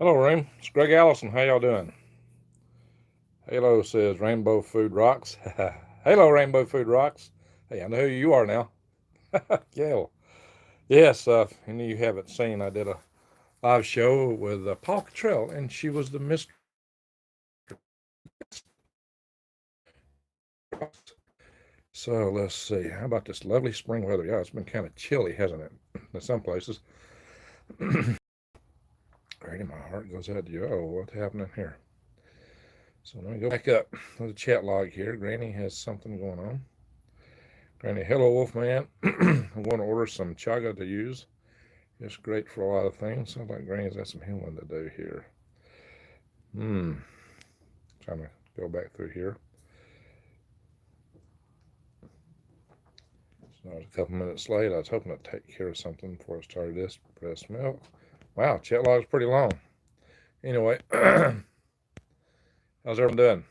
Hello, Rain. It's Greg Allison. How y'all doing? Halo says Rainbow Food Rocks. Halo, Rainbow Food Rocks. Hey, I know who you are now. Gail. Yes, any of you haven't seen, I did a live show with Paul Cottrell, and she was the mystery. So let's see. How about this lovely spring weather? Yeah, it's been kind of chilly, hasn't it? In some places. Alrighty, my heart goes out to you. Oh, what's happening here? So let me go back up to the chat log here. Granny has something going on. Granny, hello, Wolfman. I'm going to order some chaga to use. It's great for a lot of things. Sounds like Granny's got some healing to do here. Trying to go back through here. So I was a couple minutes late. I was hoping to take care of something before I started this breast milk. Wow, chat log's pretty long. Anyway, how's everyone doing?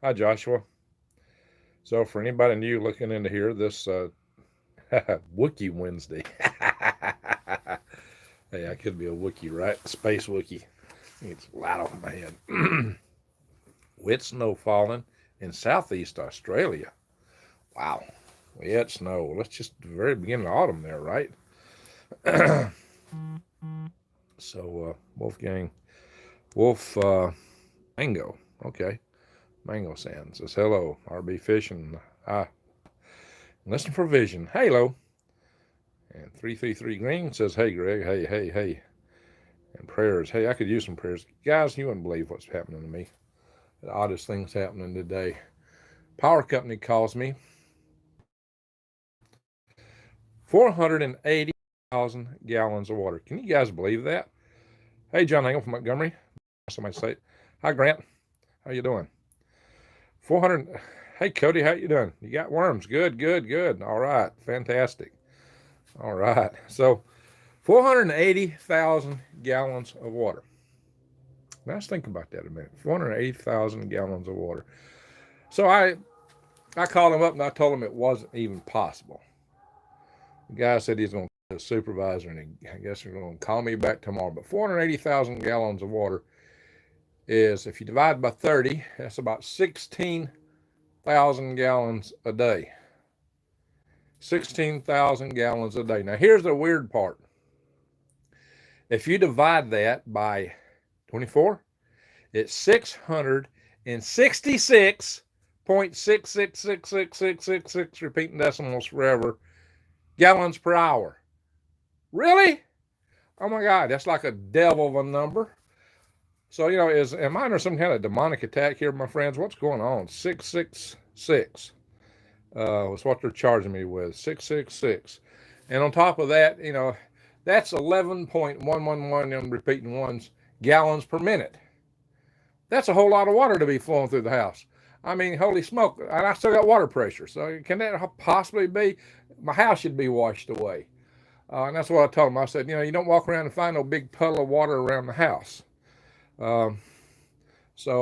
Hi, Joshua. So for anybody new looking into here, this Wookie Wednesday. Hey, I could be a Wookie, right? Space Wookie. It's loud off my head. Wet snow falling in southeast Australia. Wow. Wet snow. Let's just the very beginning of autumn there, right? So, Mango. Okay. Mango Sand says, hello, RB Fishing. Listen for vision. Hello. And 333 Green says, hey, Greg. Hey. And prayers. Hey, I could use some prayers. Guys, you wouldn't believe what's happening to me. The oddest things happening today. Power company calls me. 480,000 gallons of water. Can you guys believe that? Hey, John Engel from Montgomery. Somebody say it. Hi, Grant. How you doing? 400. Hey, Cody. How you doing? You got worms. Good. All right. Fantastic. All right. So 480,000 gallons of water. Now let's think about that a minute. 480,000 gallons of water. So I called him up and I told him it wasn't even possible. The guy said he's going to be a supervisor, and I guess they're going to call me back tomorrow. But 480,000 gallons of water is, if you divide by 30, that's about 16,000 gallons a day. 16,000 gallons a day. Now, here's the weird part. If you divide that by 24, it's 666.666666, repeating decimals forever, gallons per hour. Really? Oh my God, that's like a devil of a number. So, am I under some kind of demonic attack here, my friends? What's going on? 666 was what they're charging me with. 666. And on top of that, that's 11.111, I'm repeating ones, gallons per minute. That's a whole lot of water to be flowing through the house. I mean, holy smoke. And I still got water pressure. So can that possibly be? My house should be washed away. And that's what I told him. I said, you don't walk around and find no big puddle of water around the house. So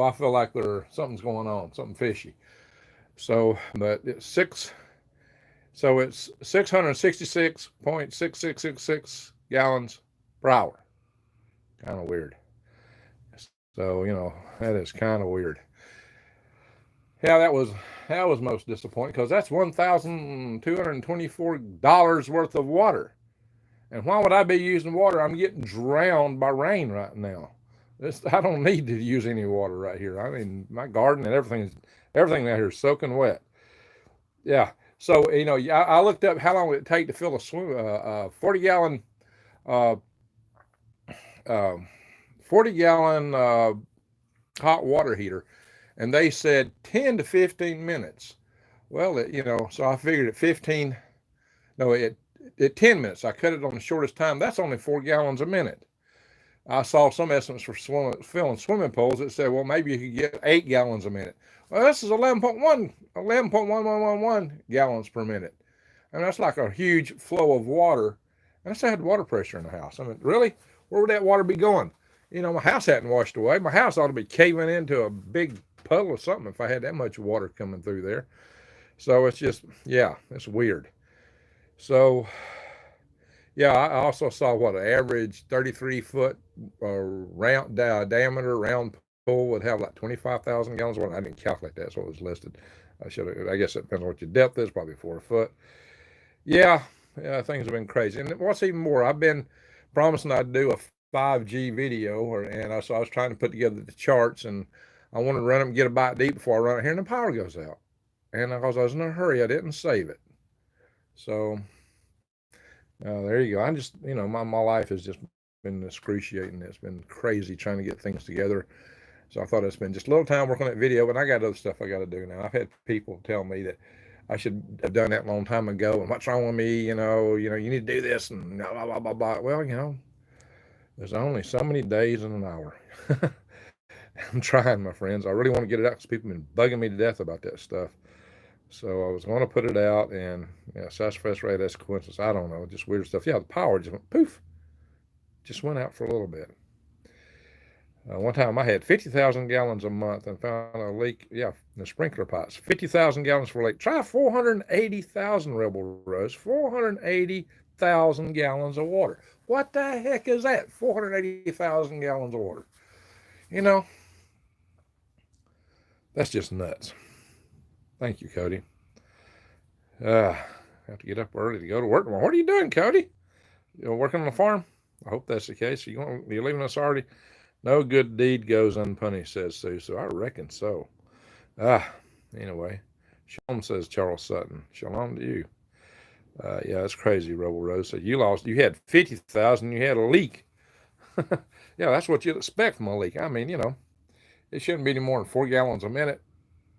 I feel like something's going on, something fishy. So, but it's 666.6666 gallons per hour. Kind of weird. So, that is kind of weird. Yeah, that was most disappointing because that's $1,224 worth of water. And why would I be using water? I'm getting drowned by rain right now. I don't need to use any water right here. I mean, my garden and everything out here is soaking wet. Yeah. So I looked up how long would it take to fill a 40-gallon, uh, 40-gallon hot water heater, and they said 10 to 15 minutes. Well, so I figured at 10 minutes. I cut it on the shortest time. That's only 4 gallons a minute. I saw some estimates for filling swimming pools that said, well, maybe you could get 8 gallons a minute. Well, this is 11.1111 gallons per minute. And that's like a huge flow of water. And I still had water pressure in the house. I mean, really? Where would that water be going? My house hadn't washed away. My house ought to be caving into a big puddle or something if I had that much water coming through there. So it's just, yeah, it's weird. So, Yeah, I also saw what an average 33-foot round diameter round pool would have like 25,000 gallons of water. I didn't calculate that, so it was listed. I should have. I guess it depends on what your depth is, probably 4 foot. Yeah, yeah, things have been crazy. And what's even more, I've been promising I'd do a 5G video, so I was trying to put together the charts, and I wanted to run them, get a bite to eat before I run it here, and the power goes out. And because I was in a hurry, I didn't save it. So there you go. I just, my life has just been excruciating. It's been crazy trying to get things together. So I thought I'd spend just a little time working on that video, but I got other stuff I got to do now. I've had people tell me that I should have done that a long time ago, and what's wrong with me? You need to do this, and blah blah blah blah. Well, there's only so many days in an hour. I'm trying, my friends. I really want to get it out because people have been bugging me to death about that stuff. So I was going to put it out, and sassafras rate, that's coincidence. I don't know, just weird stuff. Yeah, the power just went poof, just went out for a little bit. One time I had 50,000 gallons a month and found a leak, in the sprinkler pipes. 50,000 gallons for a leak. Try 480,000, Rebel Rose. 480,000 gallons of water. What the heck is that? 480,000 gallons of water. That's just nuts. Thank you, Cody. I have to get up early to go to work tomorrow. What are you doing, Cody? You working on the farm? I hope that's the case. You're leaving us already? No good deed goes unpunished, says Sue. So I reckon so. Anyway. Shalom, says Charles Sutton. Shalom to you. Yeah, that's crazy, Rebel Rose. So you had 50,000, you had a leak. Yeah, that's what you'd expect from a leak. I mean, it shouldn't be any more than 4 gallons a minute.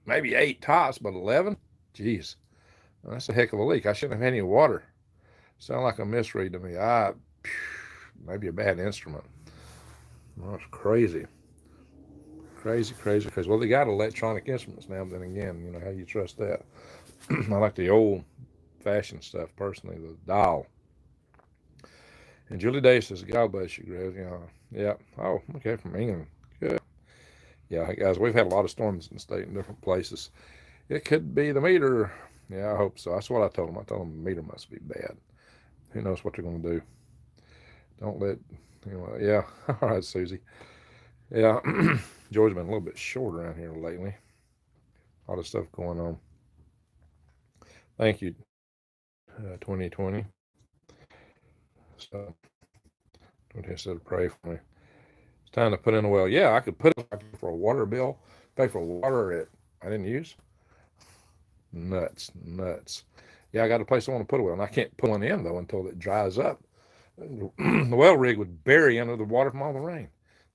Maybe 8 tops, but 11? Jeez. That's a heck of a leak. I shouldn't have had any water. Sound like a misread to me. Maybe a bad instrument. Oh, it's crazy. Crazy. Well, they got electronic instruments now, but then again, how you trust that? I like the old-fashioned stuff, personally, the dial. And Julie Day says, God bless you, Greg. Yeah. Oh, okay, from England. Good. Yeah, guys, we've had a lot of storms in the state in different places. It could be the meter. Yeah, I hope so. That's what I told them. I told them the meter must be bad. Who knows what they're going to do? Don't let, yeah. All right, Susie. Yeah, George's been a little bit short around here lately. A lot of stuff going on. Thank you, 2020. So, 20 said to pray for me. It's time to put in a well. Yeah, I could put it for a water bill, pay for water I didn't use. Nuts. Yeah, I got a place I want to put a well, and I can't put one in, though, until it dries up. The well rig would bury under the water from all the rain.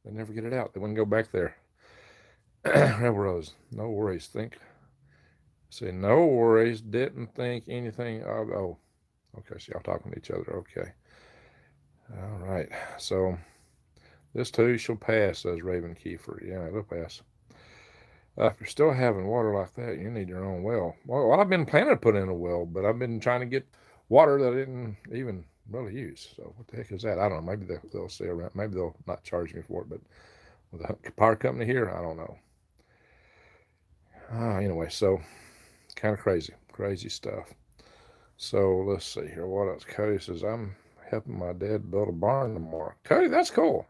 They'd never get it out. They wouldn't go back there. Rebel Rose, no worries. Say, no worries. Didn't think anything of, okay, so y'all talking to each other. Okay. All right. So, this too shall pass, says Raven Kiefer. Yeah, it'll pass. If you're still having water like that, you need your own well. Well, I've been planning to put in a well, but I've been trying to get water that I didn't even really use. So what the heck is that? I don't know. Maybe they'll stay around. Maybe they'll not charge me for it. But with the power company here, I don't know. Anyway, so kind of crazy stuff. So let's see here. What else? Cody says, I'm helping my dad build a barn tomorrow. Cody, that's cool.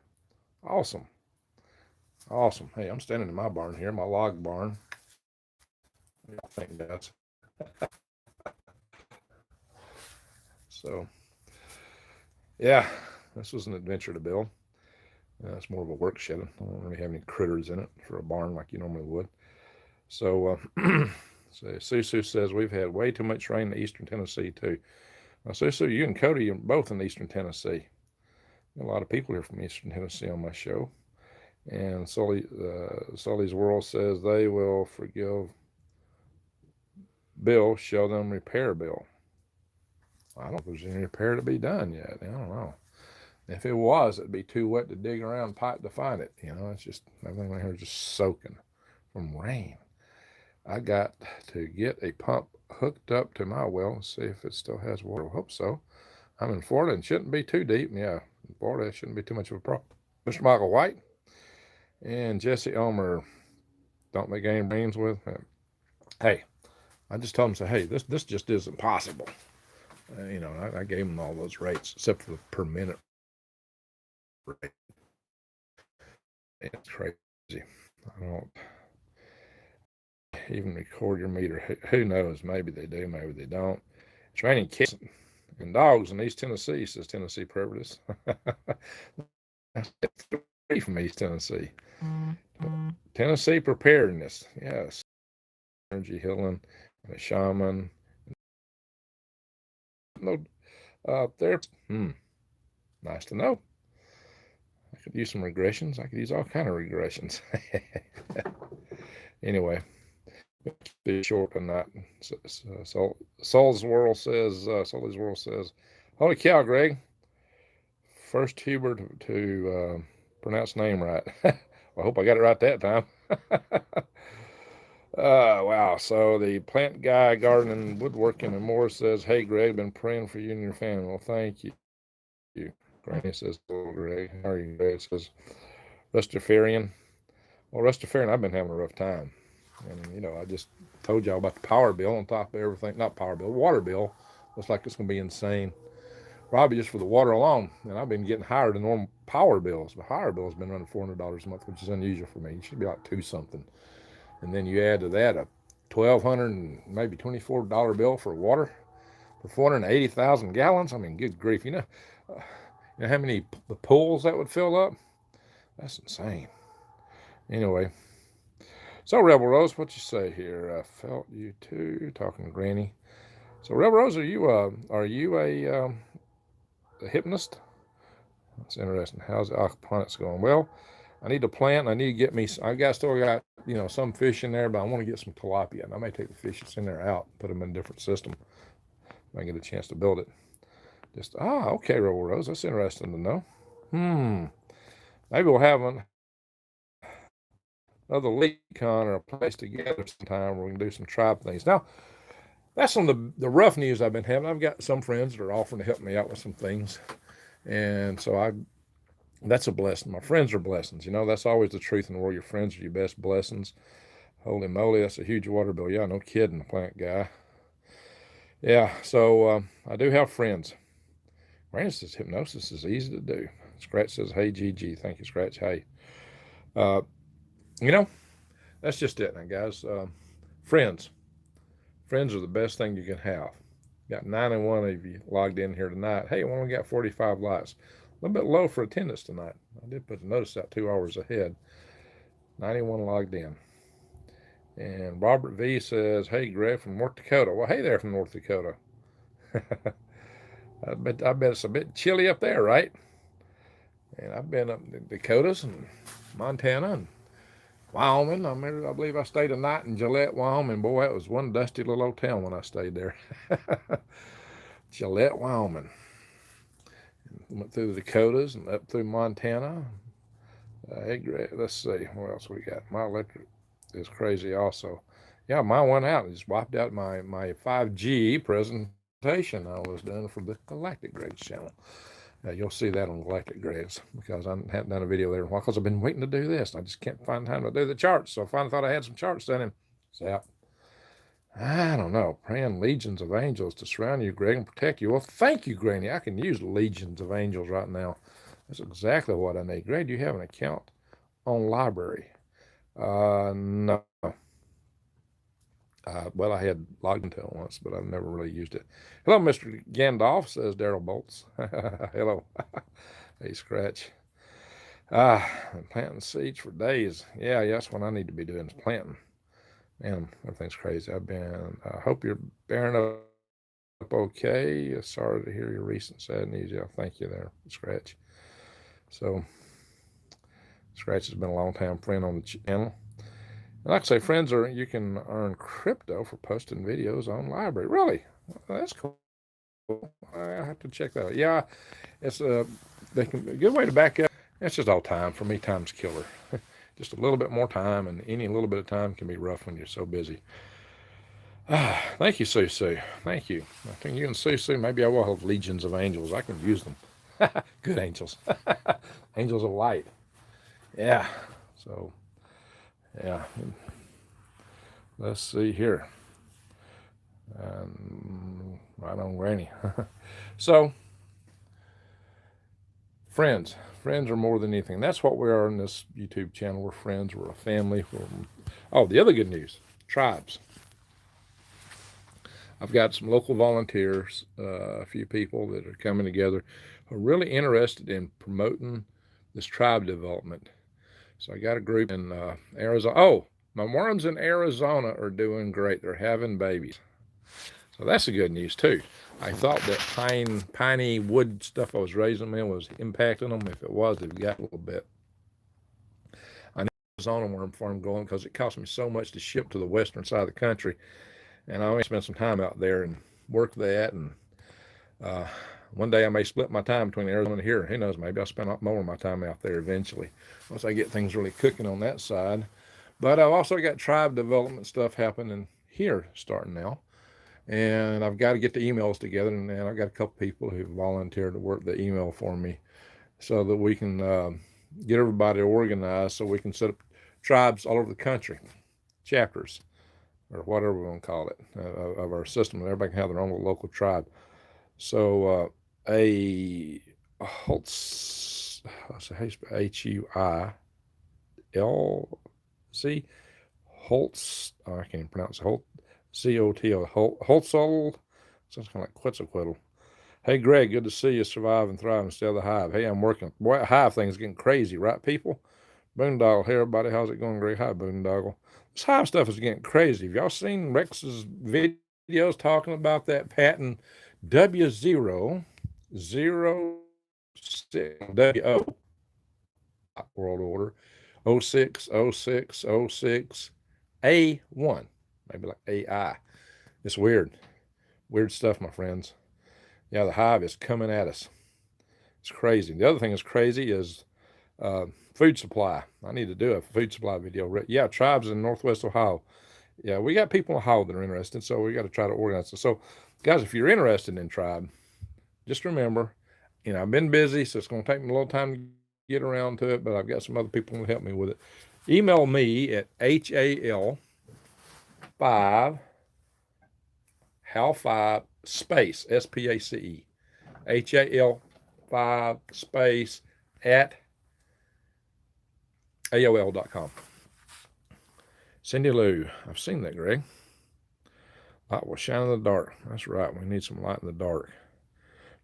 Awesome. Hey, I'm standing in my barn here, my log barn. I think that's so. Yeah, this was an adventure to build. It's more of a work shed. I don't really have any critters in it for a barn like you normally would. So, so Susu says we've had way too much rain in Eastern Tennessee too. Now, Susu, you and Cody are both in Eastern Tennessee. A lot of people here from Eastern Tennessee on my show. And Sully's World says they will forgive Bill, show them repair bill. I don't know if there's any repair to be done yet. I don't know. If it was, it'd be too wet to dig around pipe to find it. It's just everything right here is just soaking from rain. I got to get a pump hooked up to my well and see if it still has water. I hope so. I'm in Florida and shouldn't be too deep. Yeah, in Florida, it shouldn't be too much of a problem. Mr. Michael White and Jesse Elmer, don't they gain brains with? Hey, I just told him, say, hey, this just isn't possible. I gave them all those rates except for the per minute rate. It's crazy. I don't even record your meter. Who knows? Maybe they do, maybe they don't. It's raining cats and dogs in East Tennessee, says Tennessee Prejudice. That's 3 from East Tennessee. Tennessee Preparedness, yes. Energy healing, and a shaman. No, there. Nice to know. I could use some regressions. I could use all kind of regressions. Anyway, be short tonight. Soul's World says, holy cow, Greg. First Huber to pronounce name right. I hope I got it right that time. Wow. So the plant guy, gardening, woodworking, and more says, hey, Greg, been praying for you and your family. Well, thank you. Granny says, hello, Greg. How are you, Greg? Says, Rastafarian. Well, Rastafarian, I've been having a rough time. And, I just told y'all about the power bill on top of everything. Not power bill, water bill. Looks like it's going to be insane. Probably just for the water alone. And I've been getting higher than normal power bills. The higher bill has been running $400 a month, which is unusual for me. It should be like $2 something. And then you add to that a $1,200 and maybe $24 bill for water for 480,000 gallons. I mean, good grief. You know how many the pools that would fill up? That's insane. Anyway, so Rebel Rose, what you say here? I felt you too, talking to Granny. So Rebel Rose, are you a hypnotist? That's interesting. How's the aquaponics going? Well, I need to plant. I need to get me. Still got some fish in there, but I want to get some tilapia, and I may take the fish that's in there out, put them in a different system. If I get a chance to build it. Okay, Rebel Rose. That's interesting to know. Maybe we'll have another LeakCon or a place together sometime where we can do some tribe things. Now, that's on the rough news I've been having. I've got some friends that are offering to help me out with some things, and so that's a blessing. My friends are blessings. That's always the truth in the world. Your friends are your best blessings. Holy moly, that's a huge water bill. Yeah, no kidding, the plant guy. Yeah, so I do have friends. Randy says hypnosis is easy to do. Scratch says, hey, GG. Thank you, Scratch. Hey. That's just it now, guys. Friends. Friends are the best thing you can have. Got 91 of you logged in here tonight. Hey, we only got 45 likes. A little bit low for attendance tonight. I did put a notice out 2 hours ahead. 91 logged in. And Robert V says, hey, Greg from North Dakota. Well, hey there from North Dakota. I bet it's a bit chilly up there, right? And I've been up in the Dakotas and Montana and Wyoming. I believe I stayed a night in Gillette, Wyoming. Boy, that was one dusty little old town when I stayed there. Gillette, Wyoming. Went through the Dakotas and up through Montana. Hey, Greg, let's see. What else we got? My electric is crazy also. Yeah, mine went out. It just wiped out my 5G presentation I was doing for the Galactic Grades channel. You'll see that on Galactic Grades because I haven't done a video there in a while because I've been waiting to do this. I just can't find time to do the charts. So I finally thought I had some charts done and zap. I don't know. Praying legions of angels to surround you, Greg, and protect you. Well, thank you, Granny. I can use legions of angels right now. That's exactly what I need. Greg, do you have an account on Library? No. Well, I had logged into it once, but I've never really used it. Hello, Mr. Gandalf, says Daryl Bolts. Hello. Hey, Scratch. Planting seeds for days. Yeah, that's what I need to be doing is planting. Man, everything's crazy. I hope you're bearing up okay. Sorry to hear your recent sad news. Yeah, thank you there, Scratch. So, Scratch has been a long time friend on the channel. Like I say, friends you can earn crypto for posting videos on Library. Really? Well, that's cool. I have to check that out. Yeah, it's a good way to back up. It's just all time. For me, time's killer. Just a little bit more time, and any little bit of time can be rough when you're so busy. Thank you, Sue Sue. Thank you. I think you and Sue Sue, maybe I will have legions of angels. I can use them. Good angels. Angels of light. Yeah. So, yeah. Let's see here. Right on granny. So, friends. Friends are more than anything. That's what we are in this YouTube channel. We're friends. We're a family. Oh, the other good news, tribes. I've got some local volunteers, a few people that are coming together who are really interested in promoting this tribe development. So I got a group in Arizona. Oh, my worms in Arizona are doing great. They're having babies. So that's the good news too. I thought that piney wood stuff I was raising them in was impacting them. If it was, they've got a little bit. I know Arizona worm farm going because it cost me so much to ship to the western side of the country, and I only spent some time out there and work that. And uh, one day I may split my time between Arizona and here. Who knows? Maybe I'll spend more of my time out there eventually once I get things really cooking on that side. But I've also got tribe development stuff happening here starting now. And I've got to get the emails together, and I've got a couple people who volunteered to work the email for me so that we can get everybody organized so we can set up tribes all over the country, chapters, or whatever we want to call it, of our system. Everybody can have their own little local tribe. So a Holtz, Huilc, Holtz, oh, I can't even pronounce it, C-O-T-O, Holtzold, sounds kind of like Quetzalcoatl. Hey, Greg, good to see you survive and thrive and stay out of the hive. Hey, I'm working. Boy, hive thing's getting crazy, right, people? Boondoggle, hey, everybody, how's it going, Greg? Hi, Boondoggle. This hive stuff is getting crazy. Have y'all seen Rex's videos talking about that patent W006WO world order 060606A1, maybe like AI. It's weird. Weird stuff, my friends. Yeah, the hive is coming at us. It's crazy. The other thing that's crazy is food supply. I need to do a food supply video. Yeah, tribes in Northwest Ohio. Yeah, we got people in Ohio that are interested, so we got to try to organize it. So, guys, if you're interested in tribe, just remember, I've been busy, so it's going to take me a little time to get around to it, but I've got some other people who help me with it. Email me at HAL5, HAL5 space, SPACE, HAL5 space at AOL.com. Cindy Lou, I've seen that, Greg. Light will shine in the dark. That's right. We need some light in the dark.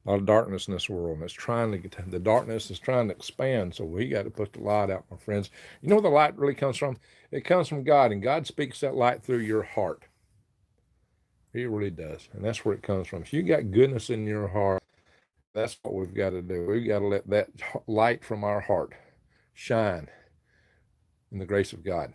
A lot of darkness in this world, and the darkness is trying to expand, so we got to put the light out, my friends. You know where the light really comes from? It comes from God, and God speaks that light through your heart. He really does, and that's where it comes from. If you got goodness in your heart, that's what we've got to do. We've got to let that light from our heart shine in the grace of God.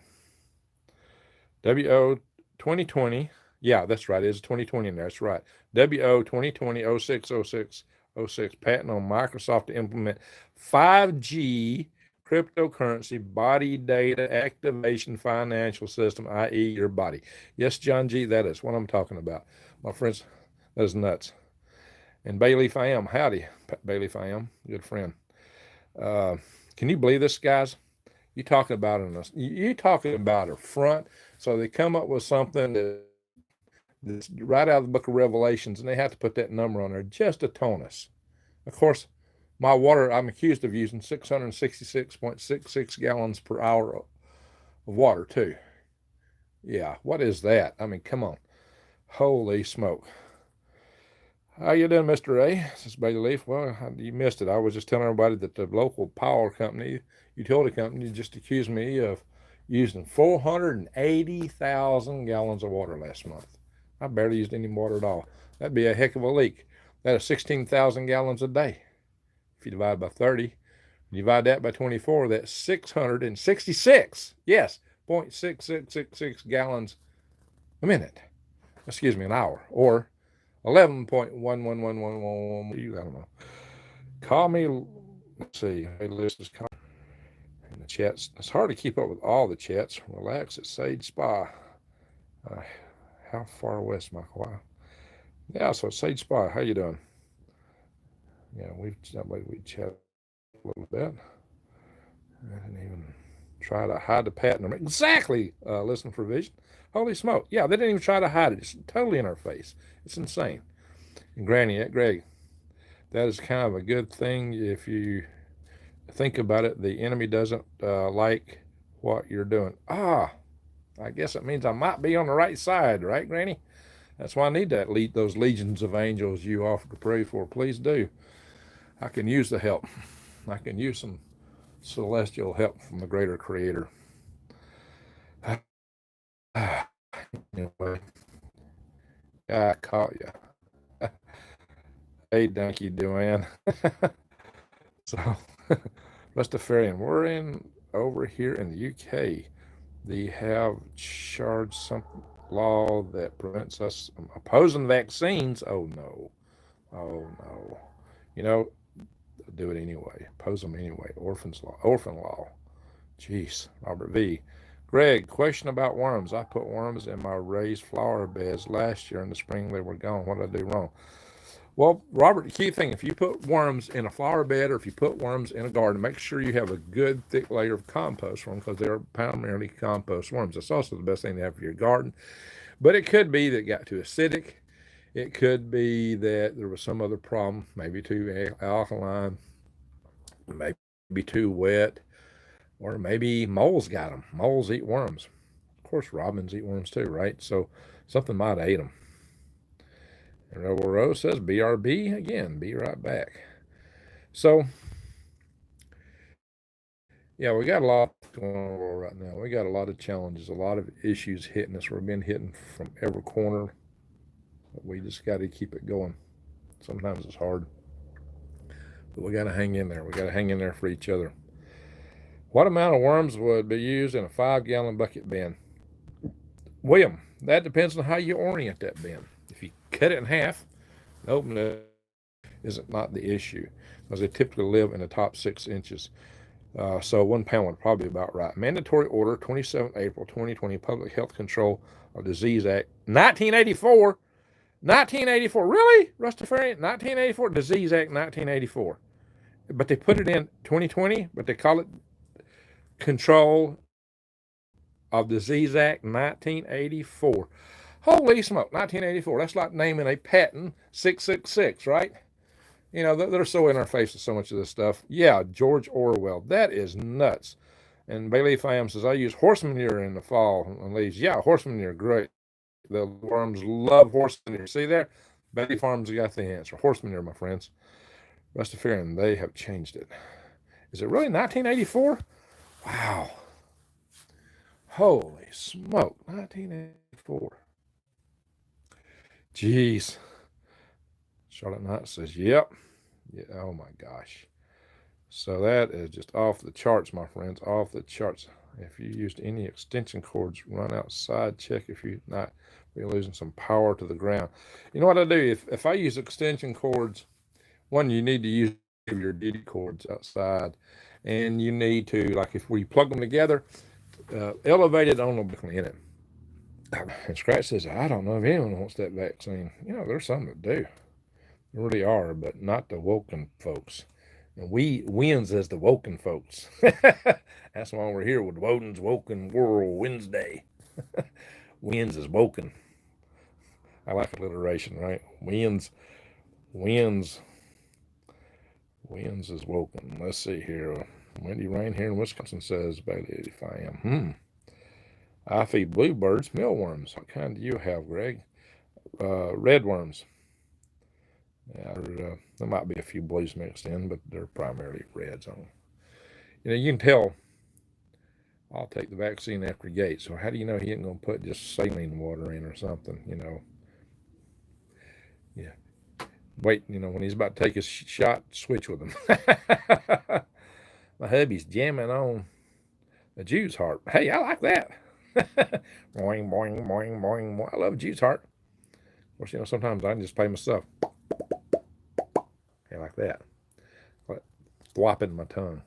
WO 2020. Yeah, that's right. It is 2020 in there. That's right. WO 2020 060606 patent on Microsoft to implement 5G cryptocurrency body data activation financial system, i.e. your body. Yes, John G., that is what I'm talking about. My friends, that is nuts. And Bayleaf I am. Howdy, Bayleaf I am. Good friend. Can you believe this, guys? You talking about a front. So they come up with something that's right out of the book of Revelations, and they have to put that number on there just to tone us. Of course, my water, I'm accused of using 666.66 gallons per hour of water, too. Yeah, what is that? I mean, come on. Holy smoke. How you doing, Mr. A? This is Bailey Leaf. Well, you missed it. I was just telling everybody that the local power company, utility company, just accused me of using 480,000 gallons of water last month. I barely used any water at all. That'd be a heck of a leak. That is 16,000 gallons a day. If you divide by 30, divide that by 24, that's 666, yes, 0.6666 gallons a minute. Excuse me, an hour. Or 11.11111. I don't know. Call me. Let's see. List is call in the chats. It's hard to keep up with all the chats. Relax at Sage Spa. How far west, Michael? Wow. Yeah, so Sage Spa. How you doing? Yeah, we chat a little bit. I didn't even try to hide the patent number. Exactly, listen for vision. Holy smoke. Yeah, they didn't even try to hide it. It's totally in our face. It's insane. And Granny, Greg, that is kind of a good thing if you think about it. The enemy doesn't like what you're doing. I guess it means I might be on the right side, right, Granny? That's why I need those legions of angels you offer to pray for. Please do. I can use the help. I can use some celestial help from the greater creator. Anyway, I caught you. Hey, donkey, Duane. So, Rastafarian, we're over here in the UK. They have charged some law that prevents us from opposing vaccines. Oh no. Oh no. You know, do it anyway. Oppose them anyway. Orphan law. Jeez. Robert V. Greg, question about worms. I put worms in my raised flower beds last year in the spring. They were gone. What did I do wrong? Well, Robert, the key thing, if you put worms in a flower bed or if you put worms in a garden, make sure you have a good thick layer of compost for them because they're primarily compost worms. That's also the best thing to have for your garden. But it could be that it got too acidic. It could be that there was some other problem, maybe too alkaline, maybe too wet, or maybe moles got them. Moles eat worms. Of course, robins eat worms too, right? So something might have ate them. And Rebel Rose says, BRB again, be right back. So, yeah, we got a lot going on right now. We got a lot of challenges, a lot of issues hitting us. We're being hit from every corner. But we just got to keep it going. Sometimes it's hard. But we got to hang in there. We got to hang in there for each other. What amount of worms would be used in a 5-gallon bucket bin? William, that depends on how you orient that bin. If you cut it in half, open it, is not the issue because they typically live in the top 6 inches. So 1 pound would probably be about right. Mandatory order, 27 April 2020, Public Health Control of Disease Act, 1984. 1984, really? Rastafarian? 1984, Disease Act, 1984. But they put it in 2020, but they call it Control of Disease Act, 1984. Holy smoke, 1984. That's like naming a patent 666, right? You know, they're so in our face with so much of this stuff. Yeah, George Orwell. That is nuts. And Bailey Pham says, I use horse manure in the fall on leaves. Yeah, horse manure, great. The worms love horse manure. See there? Bailey Farms got the answer. Horse manure, my friends. Rastafarian, they have changed it. Is it really 1984? Wow. Holy smoke, 1984. Jeez. Charlotte Knight says, yep. Yeah, oh my gosh. So that is just off the charts, my friends, off the charts. If you used any extension cords, run outside, check if you're not losing some power to the ground. You know what I do? If I use extension cords, one, you need to use your DD cords outside. And you need to, like if we plug them together, elevate it on the in it. And Scratch says, I don't know if anyone wants that vaccine. You know, there's some that do. There really are, but not the Woken folks. And we wins as the Woken folks. That's why we're here with Woden's Woken World Wednesday. Wins is Woken. I like alliteration, right? Wins is Woken. Let's see here. Windy rain here in Wisconsin, says Bailey 85 I feed bluebirds mealworms. What kind do you have, Greg? Red worms. Yeah, there might be a few blues mixed in, but they're primarily reds on them. You know, you can tell I'll take the vaccine after Gates. So how do you know he ain't going to put just saline water in or something, you know? Yeah. Wait, you know, when he's about to take his shot, switch with him. My hubby's jamming on a Jew's heart. Hey, I like that. Boing, boing, boing, boing, boing. I love Jew's heart. Of course, you know, sometimes I can just play myself. Yeah, like that. Flopping my tongue.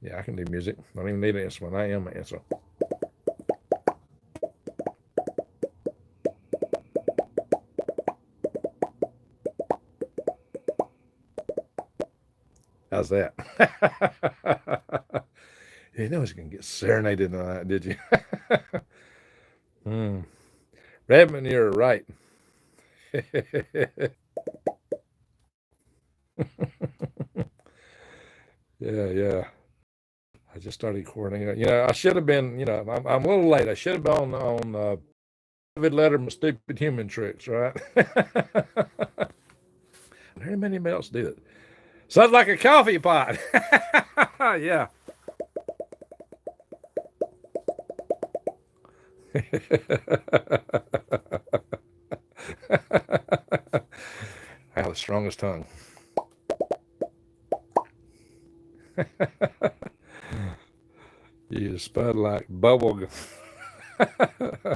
Yeah, I can do music. I don't even need an instrument. I am an instrument. How's that? You know he's going to get serenaded tonight, did you? Redmond, you're right. Yeah. I just started recording. I should have been, I'm a little late. I should have been on David Letterman's Stupid Human Tricks, right? Very many else do it. Sounds like a coffee pot. Yeah. I have the strongest tongue. You spud like bubble.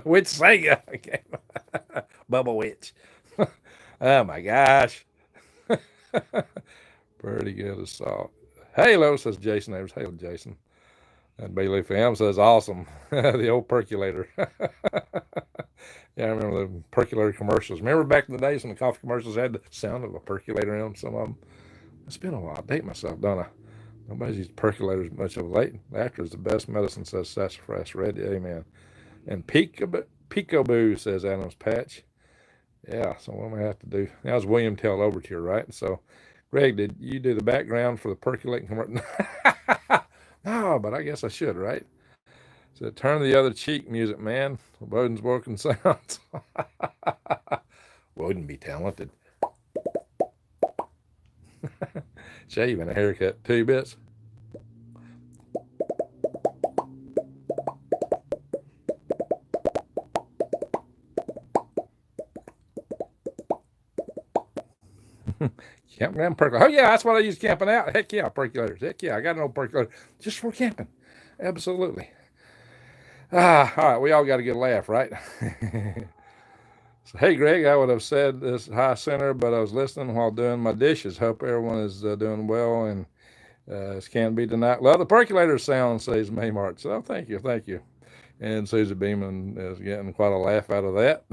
Witch Sega. Bubble witch. Oh my gosh. Pretty good assault. Halo, says Jason Evers. Hail, Jason. And Bailey Fam says, awesome. The old percolator. Yeah, I remember the percolator commercials. Remember back in the days when the coffee commercials had the sound of a percolator in them, some of them? It's been a while. I date myself, don't I? Nobody's used percolators much of late. Laughter is the best medicine, says Sassafras Red. Amen. And Peekaboo, says Adams Patch. Yeah, so what am I have to do? That was William Tell Overture, right? So, Greg, did you do the background for the percolating commercial? No, but I guess I should, right? So turn the other cheek music, man. Woden's Woken sounds. Woden be talented. Shaving a haircut, 2 bits. Campground percolator. Oh, yeah, that's what I use camping out. Heck yeah, percolators. Heck yeah, I got an old percolator just for camping. Absolutely. All right, we all got a good laugh, right? So, hey, Greg, I would have said this high center, but I was listening while doing my dishes. Hope everyone is doing well, and this can't be denied. Love the percolator sound, says May March. So, thank you. And Susie Beeman is getting quite a laugh out of that.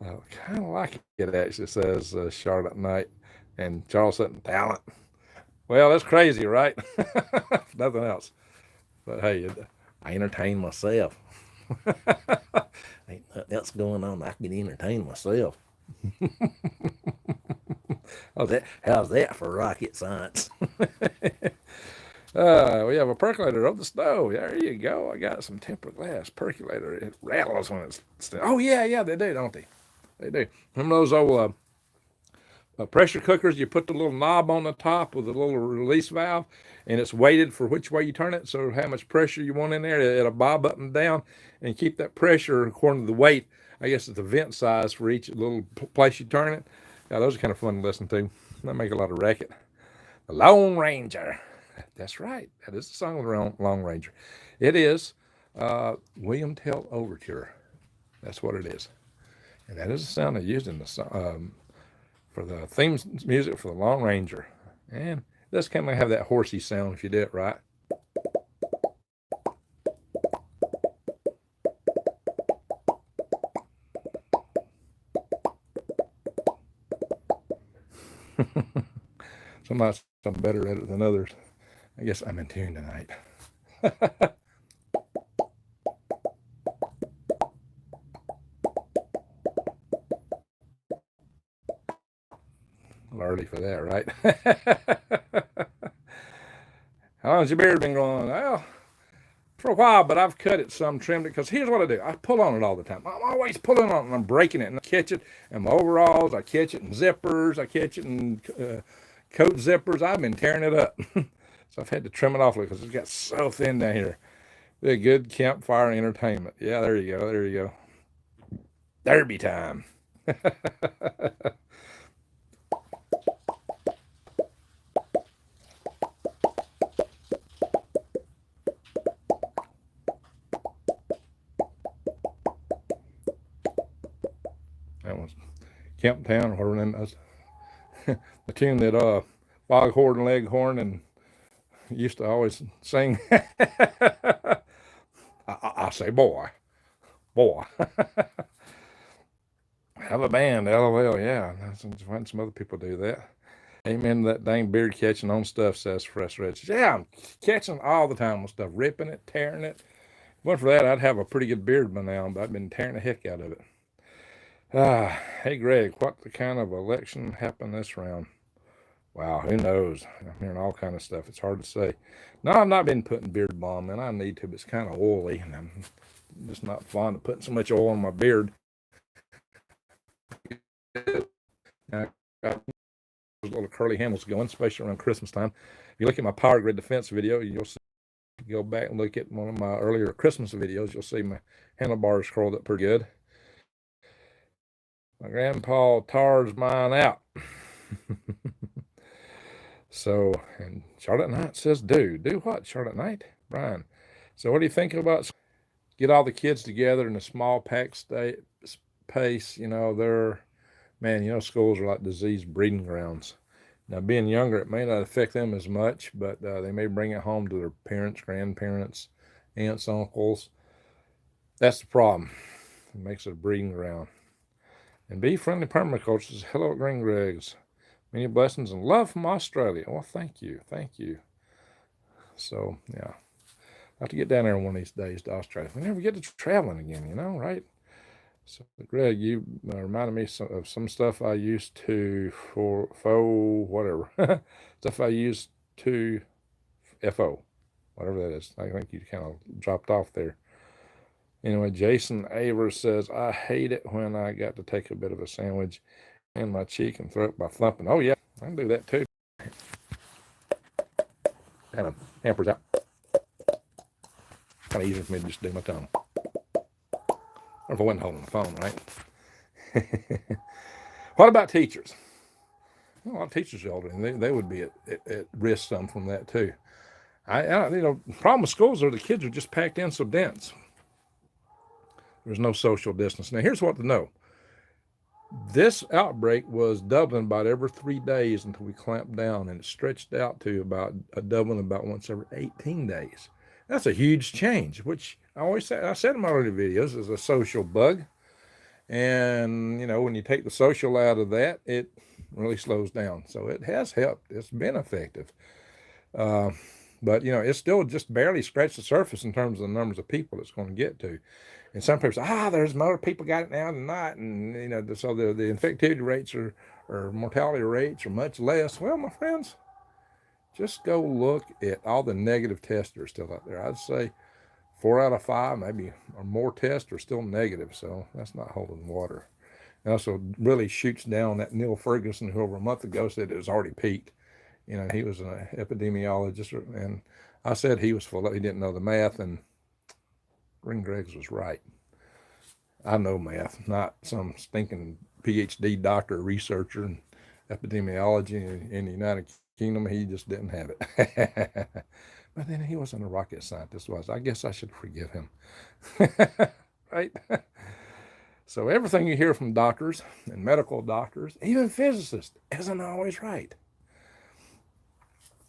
I kind of like it, actually, says Charlotte Knight and Charles Sutton Talent. Well, that's crazy, right? Nothing else. But hey, I entertain myself. Ain't nothing else going on. I can entertain myself. How's that for rocket science? We have a percolator on the stove. There you go. I got some tempered glass percolator. It rattles when it's still. Oh, yeah, they do, don't they? They do. Remember those old pressure cookers? You put the little knob on the top with a little release valve, and it's weighted for which way you turn it. So how much pressure you want in there, it'll bob up and down and keep that pressure according to the weight. I guess it's the vent size for each little place you turn it. Yeah, those are kind of fun to listen to. They make a lot of racket. The Lone Ranger. That's right. That is the song of the Lone Ranger. It is William Tell Overture. That's what it is. And that is the sound they used in the song, for the theme music for the Lone Ranger. And it does kind of have that horsey sound if you do it right. Some nights I'm better at it than others. I guess I'm in tune tonight. Early for that, right? How long's your beard been growing? Well, for a while, but I've cut it some, trimmed it, because here's what I do. I pull on it all the time. I'm always pulling on it, and I'm breaking it, and I catch it in my overalls. I catch it in zippers. I catch it in coat zippers. I've been tearing it up. So I've had to trim it off because it's got so thin down here. Be a good campfire entertainment. Yeah, there you go. Derby time. That was Camp Town, or whatever that was. The tune that Foghorn Leghorn and used to always sing. I say, boy. Have a band, LOL. Yeah, some other people do that. Amen to that dang beard catching on stuff, says Frustrated. Yeah, I'm catching all the time with stuff, ripping it, tearing it. If it wasn't for that, I'd have a pretty good beard by now, but I've been tearing the heck out of it. Hey, Greg, what the kind of election happened this round? Wow, who knows? I'm hearing all kind of stuff. It's hard to say. No, I've not been putting beard balm in. I need to, but it's kind of oily, and I'm just not fond of putting so much oil on my beard. I got those little curly handles going, especially around Christmas time. If you look at my Power Grid Defense video, you'll see, go back and look at one of my earlier Christmas videos, you'll see my handlebars curled up pretty good. My grandpa tars mine out. So, and Charlotte Knight says, do what, Charlotte Knight? Brian. So what do you think about get all the kids together in a small packed space? You know, schools are like disease breeding grounds. Now, being younger, it may not affect them as much, but they may bring it home to their parents, grandparents, aunts, uncles. That's the problem. It makes it a breeding ground. And be friendly permaculture says, hello, Green Gregs. Many blessings and love from Australia. Well, thank you. Thank you. So, yeah. I have to get down there one of these days to Australia. We never get to traveling again, right? So, Greg, you reminded me of some stuff I used to stuff I used to FO, whatever that is. I think you kind of dropped off there. Anyway, Jason Aver says, I hate it when I got to take a bit of a sandwich in my cheek and throw it by thumping. Oh, yeah, I can do that too. Kind of hampers out. Kind of easy for me to just do my tongue. Or if I wasn't holding the phone, right? What about teachers? A lot of teachers are older, and they would be at risk some from that too. The problem with schools are the kids are just packed in so dense. There's no social distance. Now, here's what to know. This outbreak was doubling about every 3 days until we clamped down, and it stretched out to about a doubling about once every 18 days. That's a huge change, which I said in my earlier videos, is a social bug. And, when you take the social out of that, it really slows down. So it has helped. It's been effective. But, it's still just barely scratched the surface in terms of the numbers of people it's going to get to. And some people say, there's more people got it now than not. And, so the infectivity rates or mortality rates are much less. Well, my friends, just go look at all the negative tests that are still out there. I'd say 4 out of 5, maybe, or more tests are still negative. So that's not holding water. It also really shoots down that Neil Ferguson, who over a month ago said it was already peaked. He was an epidemiologist, and I said he was full of, he didn't know the math, and Green Greggs was right. I know math, not some stinking PhD doctor, researcher in epidemiology in the United Kingdom. He just didn't have it. But then he wasn't a rocket scientist, was I guess I should forgive him. Right? So everything you hear from doctors and medical doctors, even physicists, isn't always right.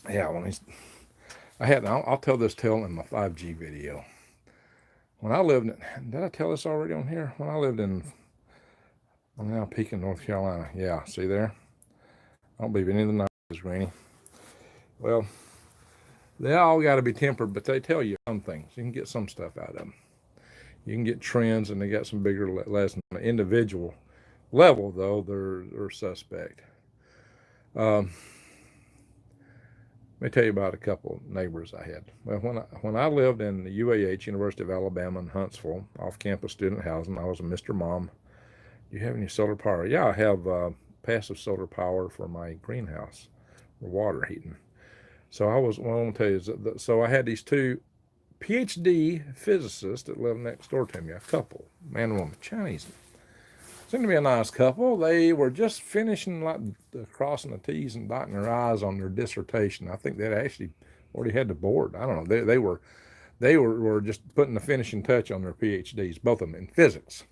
Yeah, I'll tell this tale in my 5G video. When I lived did I tell this already on here? When I lived I'm now Pekin, North Carolina. Yeah, see there? I don't believe any of the numbers, Granny. Well, they all got to be tempered, but they tell you some things. You can get some stuff out of them. You can get trends, and they got some bigger lessons. On an individual level, though, they're suspect. Let me tell you about a couple of neighbors I had. Well, when I lived in the UAH, University of Alabama in Huntsville, off-campus student housing, I was a Mr. Mom. Do you have any solar power? Yeah, I have passive solar power for my greenhouse for water heating. So I want to tell you, so I had these two PhD physicists that lived next door to me, a couple, man and woman, Chinese. Seemed to be a nice couple. They were just finishing, like, crossing the T's and dotting their I's on their dissertation. I think they actually already had the board. I don't know. They were just putting the finishing touch on their PhDs, both of them in physics.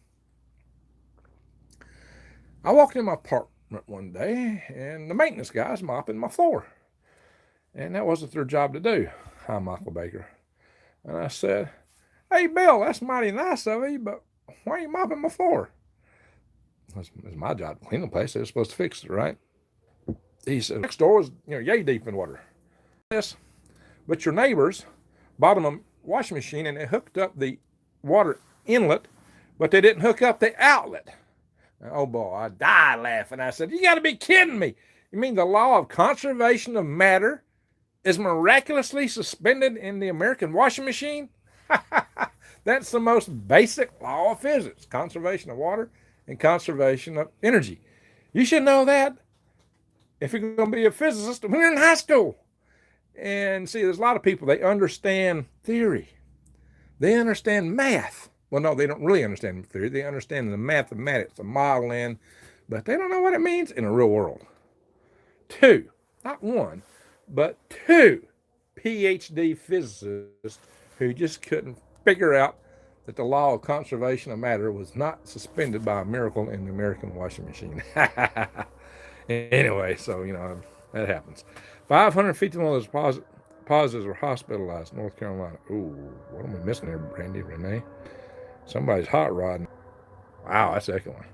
I walked in my apartment one day, and the maintenance guy's mopping my floor. And that wasn't their job to do. Hi, Michael Baker. And I said, hey, Bill, that's mighty nice of you, but why are you mopping my floor? It's my job to clean the place. They're supposed to fix it, right? he said, next door was, yay deep in water. Yes, but your neighbors bought them a washing machine and they hooked up the water inlet, but they didn't hook up the outlet. Oh boy, I died laughing. I said, you got to be kidding me. You mean the law of conservation of matter is miraculously suspended in the American washing machine? That's the most basic law of physics, conservation of water and conservation of energy. You should know that if you're going to be a physicist when you're in high school. And see, there's a lot of people, they understand theory. They understand math. Well, no, they don't really understand theory. They understand the mathematics, the modeling, but they don't know what it means in the real world. Two, not one, but two PhD physicists who just couldn't figure out that the law of conservation of matter was not suspended by a miracle in the American washing machine. Anyway, so, that happens. 551 of those positives were hospitalized in North Carolina. Ooh, what am we missing there, Brandy, Renee? Somebody's hot rodding. Wow, that's echoing.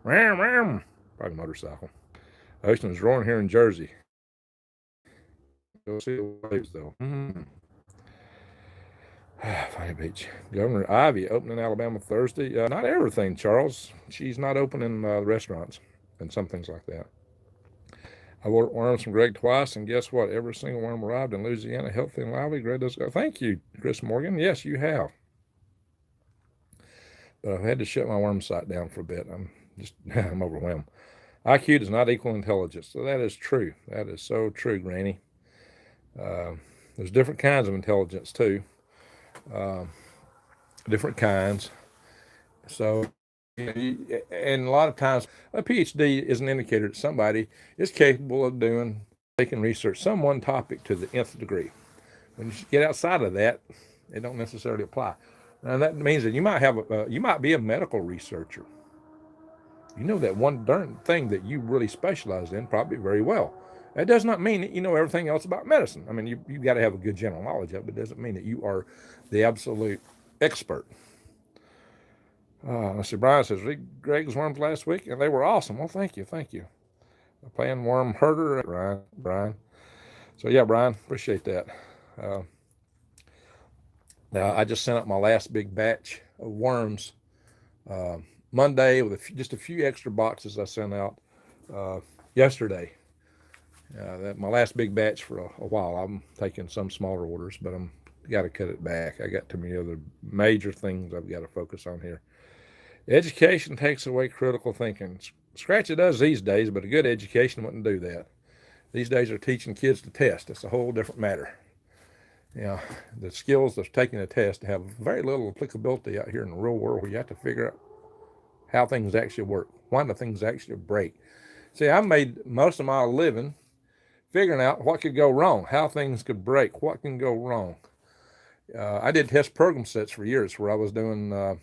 Ram, ram. Probably motorcycle. Ocean is roaring here in Jersey. Go see the waves, though. Funny beach. Governor Ivey opening Alabama Thursday. Not everything, Charles. She's not opening restaurants and some things like that. I ordered worms from Greg twice, and guess what? Every single worm arrived in Louisiana, healthy and lively. Greg does go. Thank you, Chris Morgan. Yes, you have. But I've had to shut my worm site down for a bit. I'm overwhelmed. IQ does not equal intelligence. So that is true. That is so true, Granny. There's different kinds of intelligence, too. Different kinds. So, and a lot of times, a PhD is an indicator that somebody is capable of taking research, some one topic to the nth degree. When you get outside of that, they don't necessarily apply. And that means that you might be a medical researcher. You know that one darn thing that you really specialize in probably very well. That does not mean that you know everything else about medicine. I mean, you've got to have a good general knowledge of it, but it doesn't mean that you are the absolute expert. Let's see, Brian says, read Greg's worms last week, and they were awesome. Well, thank you. A playing worm herder, Brian. So, yeah, Brian, appreciate that. Now, I just sent out my last big batch of worms Monday with just a few extra boxes I sent out yesterday. My last big batch for a while. I'm taking some smaller orders, but I'm got to cut it back. I got too many other major things I've got to focus on here. Education takes away critical thinking. Scratchy does these days, but a good education wouldn't do that. These days they're teaching kids to test. That's a whole different matter. The skills of taking a test have very little applicability out here in the real world where you have to figure out how things actually work. Why do things actually break? See, I made most of my living figuring out what could go wrong, how things could break, what can go wrong. I did test program sets for years where I was doing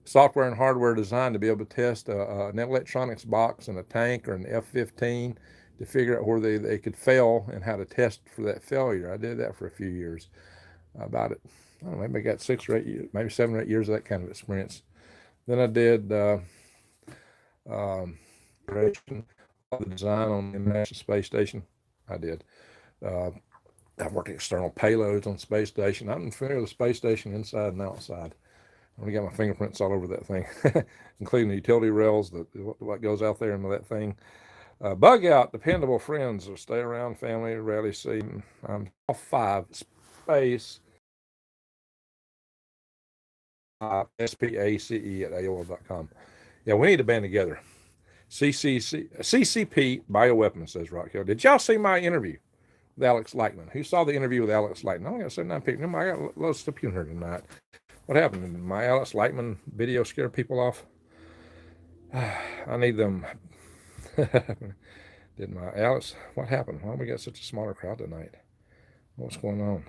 software and hardware design to be able to test an electronics box in a tank or an F-15 to figure out where they could fail and how to test for that failure. I did that for a few years. About it, I don't know, maybe I got 6 or 8 years, maybe 7 or 8 years of that kind of experience. Then I did creation of the design on the International Space Station. I did. I've worked external payloads on the space station. I'm familiar with the space station inside and outside. I got my fingerprints all over that thing, including the utility rails, what goes out there into that thing. Bug out, dependable friends, or stay around, family, rarely see. I'm all 5 space. SPACE@AOL.com. Yeah, we need to band together. CCP bioweapons, says Rock Hill. Did y'all see my interview with Alex Lightman? Who saw the interview with Alex Lightman? I only got 79 people. I got loads of people here tonight. What happened? Did my Alex Lightman video scare people off? I need them. Did my Alex? What happened? Why we got such a smaller crowd tonight? What's going on?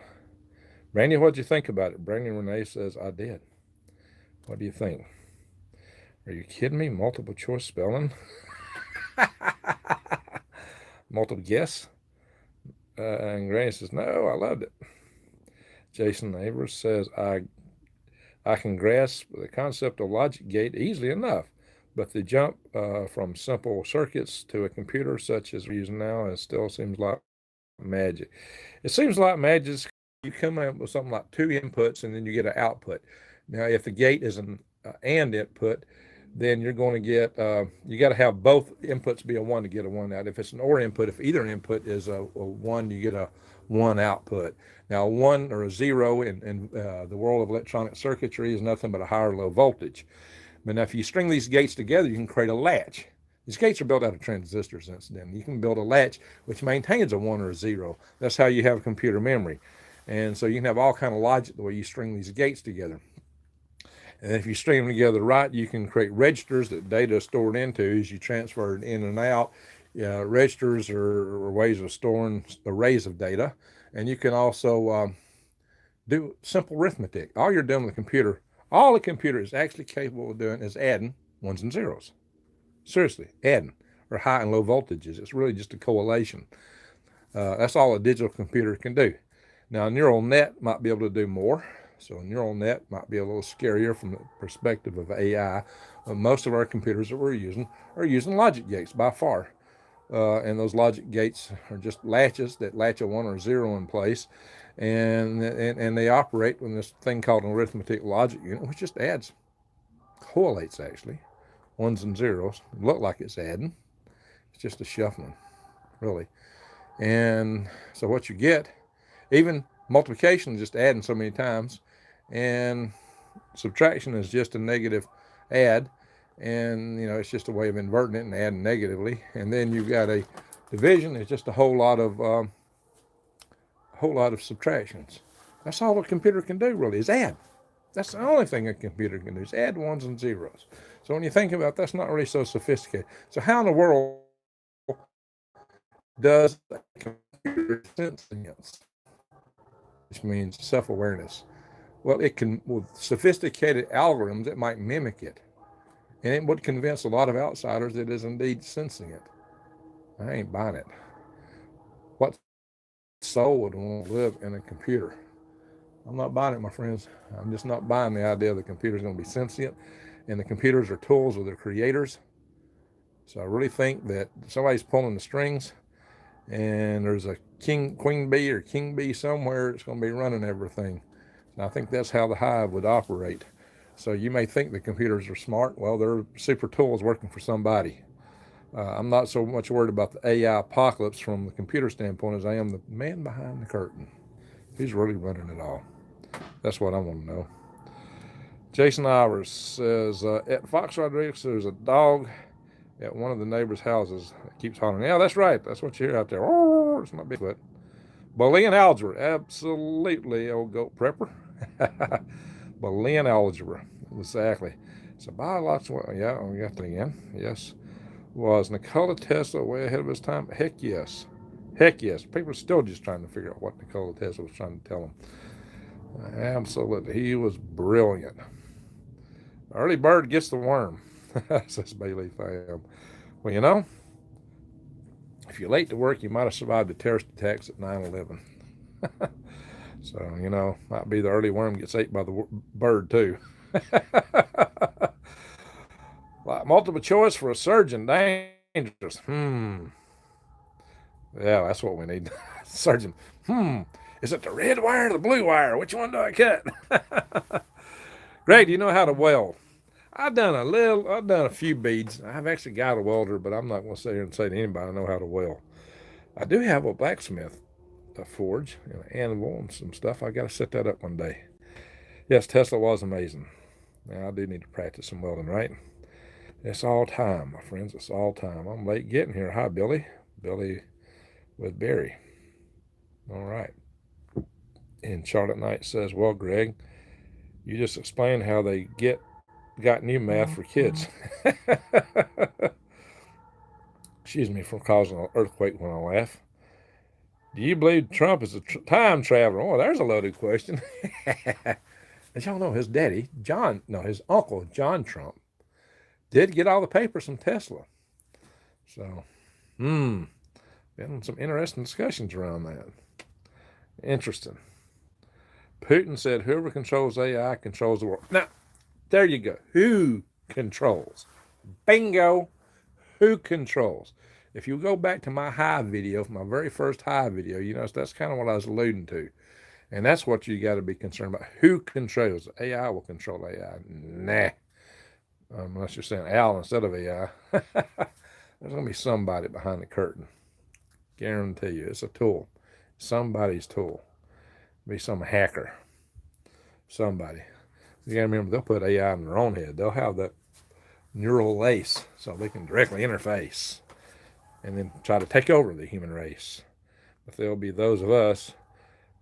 Brandy, what'd you think about it? Brandy Renee says, I did. What do you think? Are you kidding me? Multiple choice spelling? Multiple guess? And Granny says, no, I loved it. Jason Neighbors says, I can grasp the concept of logic gate easily enough. But the jump from simple circuits to a computer such as we're using now, it still seems like magic. It seems like magic. You come up with something like two inputs and then you get an output. Now, if the gate is an and input, then you're going to get, you got to have both inputs be a one to get a one out. If it's an or input, if either input is a one, you get a one output. Now, a one or a zero in the world of electronic circuitry is nothing but a high or low voltage. But now, if you string these gates together, you can create a latch. These gates are built out of transistors, incidentally. You can build a latch which maintains a one or a zero. That's how you have computer memory. And so you can have all kind of logic the way you string these gates together. And if you string them together right, you can create registers that data is stored into as you transfer it in and out. Registers are ways of storing arrays of data. And you can also do simple arithmetic. All you're doing with the computer, all the computer is actually capable of doing is adding ones and zeros. Seriously, adding, or high and low voltages. It's really just a correlation. That's all a digital computer can do. Now, a neural net might be able to do more. So a neural net might be a little scarier from the perspective of AI. Most of our computers that we're using are using logic gates by far. And those logic gates are just latches that latch a one or zero in place. And they operate with this thing called an arithmetic logic unit, which just adds, correlates actually, ones and zeros. Look like it's adding. It's just a shuffling, really. And so what you get, even multiplication is just adding so many times, and subtraction is just a negative add, and it's just a way of inverting it and adding negatively. And then you've got a division. It's just a whole lot of subtractions. That's all a computer can do, really, is add. That's the only thing a computer can do, is add ones and zeros. So when you think about it, that's not really so sophisticated. So how in the world does a computer sentience, which means self-awareness? Well, it can, with sophisticated algorithms, it might mimic it. And it would convince a lot of outsiders that it is indeed sensing it. I ain't buying it. What soul would want to live in a computer? I'm not buying it, my friends. I'm just not buying the idea the computer's going to be sentient, and the computers are tools of their creators. So I really think that somebody's pulling the strings, and there's a queen bee or king bee somewhere that's going to be running everything. And I think that's how the hive would operate. So you may think the computers are smart. Well, they're super tools working for somebody. I'm not so much worried about the AI apocalypse from the computer standpoint as I am the man behind the curtain. Who's really running it all? That's what I want to know. Jason Ivers says, at Fox Rodriguez, there's a dog at one of the neighbors' houses that keeps hollering. Yeah, that's right. That's what you hear out there. Oh, it's not Bigfoot. Boolean algebra. Absolutely, old goat prepper. Boolean algebra. Exactly. It's a biological. Yeah, we got that again. Yes. Was Nikola Tesla way ahead of his time? Heck yes. Heck yes. People are still just trying to figure out what Nikola Tesla was trying to tell them. Absolutely. He was brilliant. Early bird gets the worm, says Bailey Pham. Well, if you're late to work, you might have survived the terrorist attacks at 9/11. So, might be the early worm gets ate by the bird, too. Like multiple choice for a surgeon, dangerous. Yeah, that's what we need. Surgeon. Is it the red wire or the blue wire? Which one do I cut? Greg, do you know how to weld? I've done a few beads. I've actually got a welder, but I'm not going to sit here and say to anybody I know how to weld. I do have a blacksmith forge, an anvil and some stuff. I got to set that up one day. Yes, Tesla was amazing. Now, I do need to practice some welding, right? It's all time, my friends. It's all time. I'm late getting here. Hi, Billy. Billy with Barry. All right. And Charlotte Knight says, well, Greg, you just explained how they got new math for kids. Excuse me for causing an earthquake when I laugh. Do you believe Trump is a time traveler? Oh, there's a loaded question. As y'all know, his uncle, John Trump, did get all the papers from Tesla. So, been some interesting discussions around that. Interesting. Putin said, whoever controls AI controls the world. Now, there you go. Who controls Bingo. Who controls? If you go back to my high video, my very first high video, you know, that's kind of what I was alluding to. And that's what you got to be concerned about. Who controls? AI will control AI. Nah. Unless you're saying Al instead of AI. There's going to be somebody behind the curtain. Guarantee you. It's a tool. Somebody's tool. Be some hacker. Somebody. You got to remember, they'll put AI in their own head. They'll have that neural lace so they can directly interface and then try to take over the human race. But there'll be those of us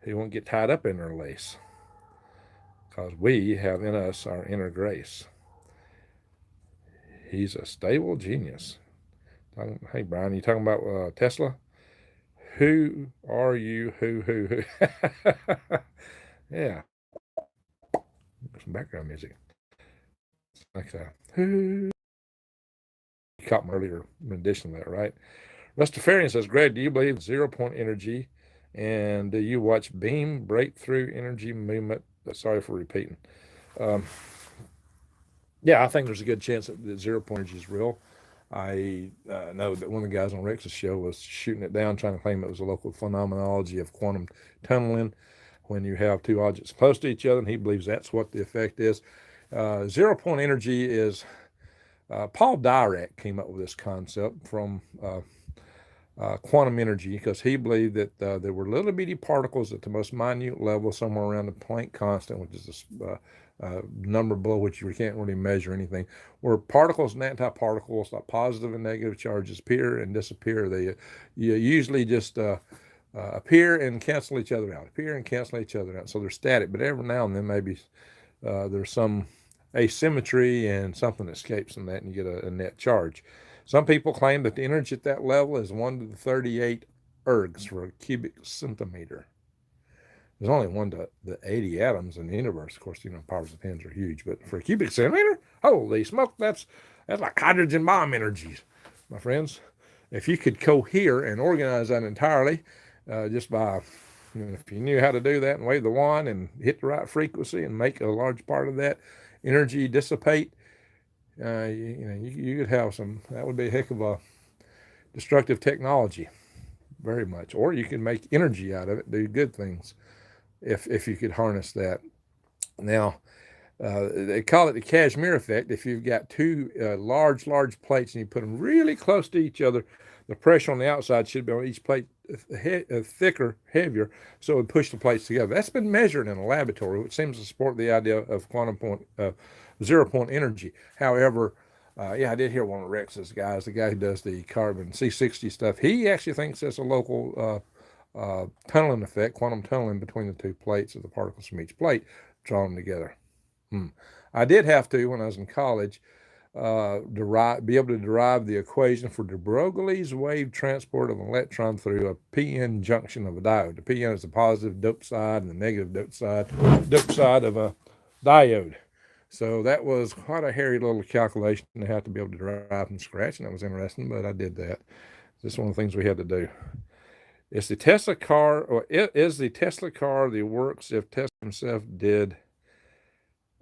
who won't get tied up in their lace because we have in us our inner grace. He's a stable genius. Hey, Brian, you talking about Tesla? Who are you? Who? Yeah. Some background music. Like that. Who? You caught my earlier rendition of that, right? Rastafarian says, Greg, do you believe 0 point energy? And do you watch beam breakthrough energy movement? Sorry for repeating. Yeah, I think there's a good chance that 0 point energy is real. I know that one of the guys on Rex's show was shooting it down, trying to claim it was a local phenomenology of quantum tunneling when you have two objects close to each other, and he believes that's what the effect is. 0 point energy is, Paul Dirac came up with this concept from quantum energy because he believed that there were little bitty particles at the most minute level, somewhere around the Planck constant, which is a number below which you can't really measure anything, where particles and antiparticles, like positive and negative charges, appear and disappear. They usually just appear and cancel each other out, appear and cancel each other out. So they're static, but every now and then maybe there's some asymmetry and something escapes from that and you get a net charge. Some people claim that the energy at that level is 1 to the 38 ergs for a cubic centimeter. There's only 1 to the 80 atoms in the universe. Of course, you know, powers of 10s are huge, but for a cubic centimeter, holy smoke, that's like hydrogen bomb energies, my friends. If you could cohere and organize that entirely, just by, you know, if you knew how to do that and wave the wand and hit the right frequency and make a large part of that energy dissipate, you could have some. That would be a heck of a destructive technology, very much. Or you can make energy out of it, do good things, if you could harness that. Now, they call it the Kashmir effect. If you've got two large plates and you put them really close to each other, the pressure on the outside should be on each plate thicker, heavier, so it would push the plates together. That's been measured in a laboratory, which seems to support the idea of 0 point energy. However, I did hear one of Rex's guys, the guy who does the carbon C60 stuff, he actually thinks that's a local tunneling effect, quantum tunneling between the two plates of the particles from each plate, drawing them together. I did have to, when I was in college, be able to derive the equation for de Broglie's wave transport of an electron through a p-n junction of a diode. The p-n is the positive doped side and the negative doped side of a diode. So that was quite a hairy little calculation to have to be able to derive from scratch, and that was interesting, but I did that. This is one of the things we had to do. Is the Tesla car the works if Tesla himself did?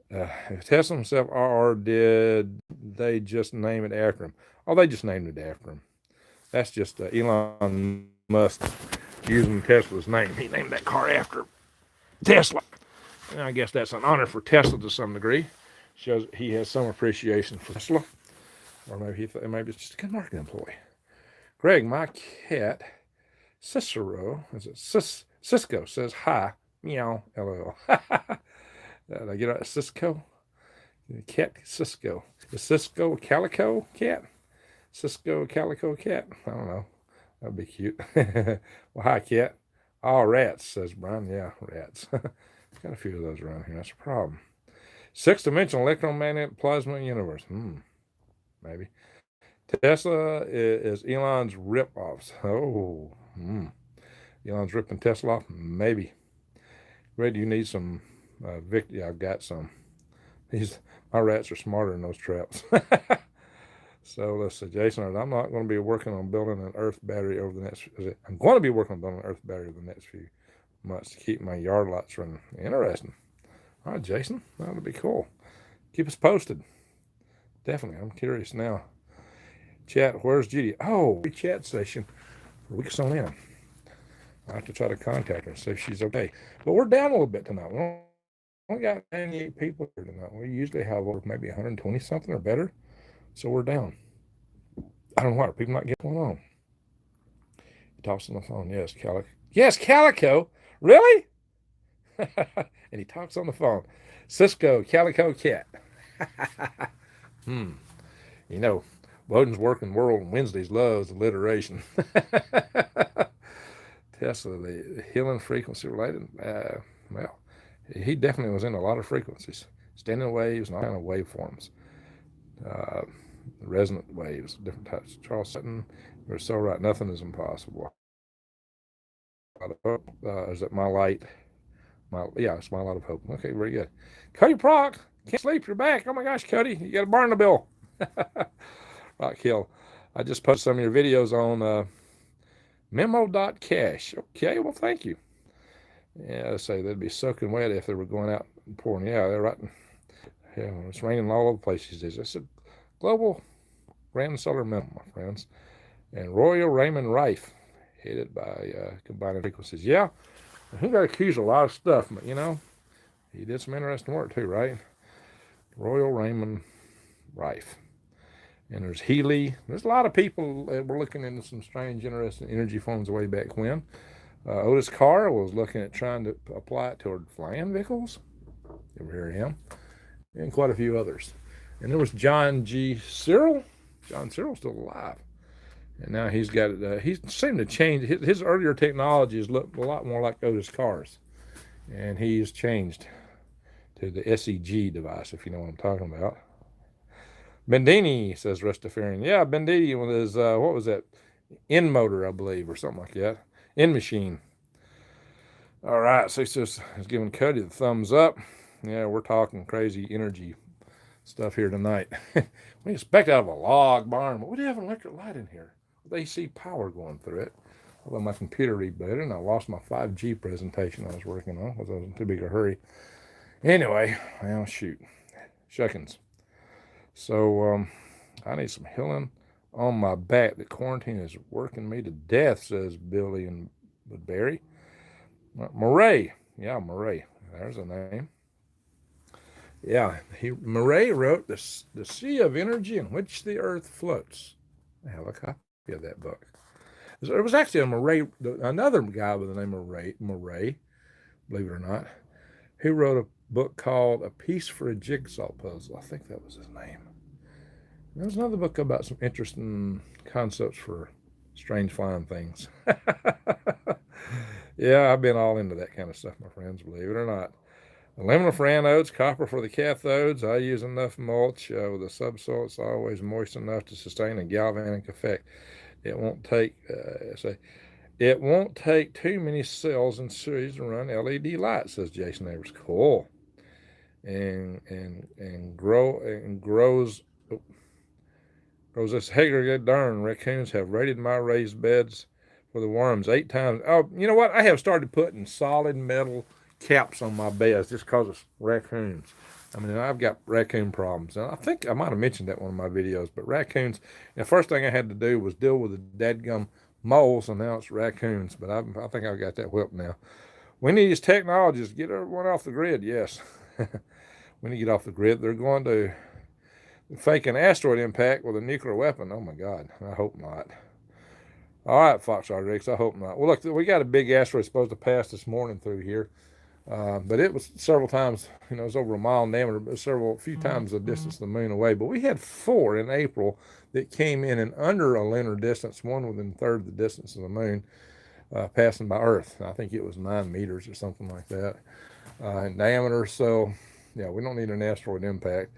If Tesla himself or did they just name it after him? Oh, they just named it after him. That's just Elon Musk using Tesla's name. He named that car after Tesla. And I guess that's an honor for Tesla to some degree. Shows he has some appreciation for Tesla. Or maybe maybe it's just a good marketing employee. Greg, my cat, Cisco, says hi. Meow, LOL. Did I get out Cisco? Cat Cisco. Is Cisco a calico cat? Cisco a calico cat? I don't know. That'd be cute. Well, hi, cat. Oh, rats, says Brian. Yeah, rats. Got a few of those around here. That's a problem. 6-dimensional electromagnetic plasma universe. Maybe. Tesla is Elon's rip-offs. Oh, Elon's ripping Tesla off? Maybe. Red, do you need some Victor? Yeah, I've got some. My rats are smarter than those traps. So let's see, Jason, I'm not going to be working on building an earth battery over the next. I'm going to be working on building an earth battery over the next few months to keep my yard lights running. Interesting. All right, Jason, that'll be cool. Keep us posted. Definitely. I'm curious now. Chat, where's Judy? Oh, free chat session for weeks on end. I have to try to contact her and see if she's okay. But we're down a little bit tonight. We only got 98 people here tonight. We usually have over maybe 120 something or better. So we're down. I don't know why. Are people not getting going on? He talks on the phone. Yes, Calico. Yes, Calico. Really? And he talks on the phone. Cisco, Calico Cat. You know, Woden's working world and Wednesdays loves alliteration. Tesla, the healing frequency related. Well, he definitely was in a lot of frequencies. Standing waves and all kind of waveforms. Resonant waves, different types. Charles Sutton, you're so right. Nothing is impossible. Is it my light? Yeah, it's my light of hope. Okay, very good. Cody Proc, can't sleep. You're back. Oh my gosh, Cody, you got a Barnabill. Rock Hill. I just posted some of your videos on memo.cash. Okay, well, thank you. Yeah, I say they'd be soaking wet if they were going out and pouring. Yeah, they're right. Yeah, it's raining all over the place these days. It's a global grand solar minimum, my friends. And Royal Raymond Rife, headed by combining frequencies. Yeah, he got accused of a lot of stuff, but you know, he did some interesting work too, right? Royal Raymond Rife. And there's Healy. There's a lot of people that were looking into some strange, interesting energy forms way back when. Otis Carr was looking at trying to apply it toward flying vehicles. You ever hear of him? And quite a few others. And there was John G. Cyril. John Cyril's still alive. And now he's got it. He seemed to change. His earlier technologies looked a lot more like Otis Carr's. And he's changed to the SEG device, if you know what I'm talking about. Bendini, says Rastafarian. Yeah, Bendini was, what was that? N motor, I believe, or something like that. N machine. All right, so he's giving Cody the thumbs up. Yeah, we're talking crazy energy stuff here tonight. We expect out of a log barn, but we do have an electric light in here with AC power going through it. Although my computer rebooted and I lost my 5G presentation I was working on because I was in too big a hurry. Anyway, well, shoot. Shuckins. So, I need some healing on my back. The quarantine is working me to death, says Billy and Barry. Murray. Yeah, Murray. There's a name. Yeah, Murray wrote the Sea of Energy in Which the Earth Floats. I have a copy of that book. There was actually another guy by the name of Murray, believe it or not, who wrote a book called A Piece for a Jigsaw Puzzle. I think that was his name. There was another book about some interesting concepts for strange flying things. Yeah, I've been all into that kind of stuff, my friends, believe it or not. Aluminum for anodes, copper for the cathodes. I use enough mulch with the subsoil. It's always moist enough to sustain a galvanic effect. It won't take, it won't take too many cells and series to run LED lights, says Jason Neighbors. Cool. And grows this Hager, darn, raccoons have raided my raised beds for the worms 8 times. Oh, you know what? I have started putting solid metal caps on my beds just because of raccoons. I mean, I've got raccoon problems. And I think I might have mentioned that in one of my videos, but raccoons, the first thing I had to do was deal with the dadgum moles, and now it's raccoons. But I think I've got that whipped now. We need these technologies. Get everyone off the grid, yes. We need to get off the grid. They're going to fake an asteroid impact with a nuclear weapon. Oh, my God. I hope not. All right, Fox Rodriguez, I hope not. Well, look, we got a big asteroid supposed to pass this morning through here. But it was several times, it was over a mile in diameter, but a few times the distance of the moon away. But we had 4 in April that came in and under a lunar distance, one within a third of the distance of the moon, passing by Earth. I think it was 9 meters or something like that in diameter. So, yeah, we don't need an asteroid impact.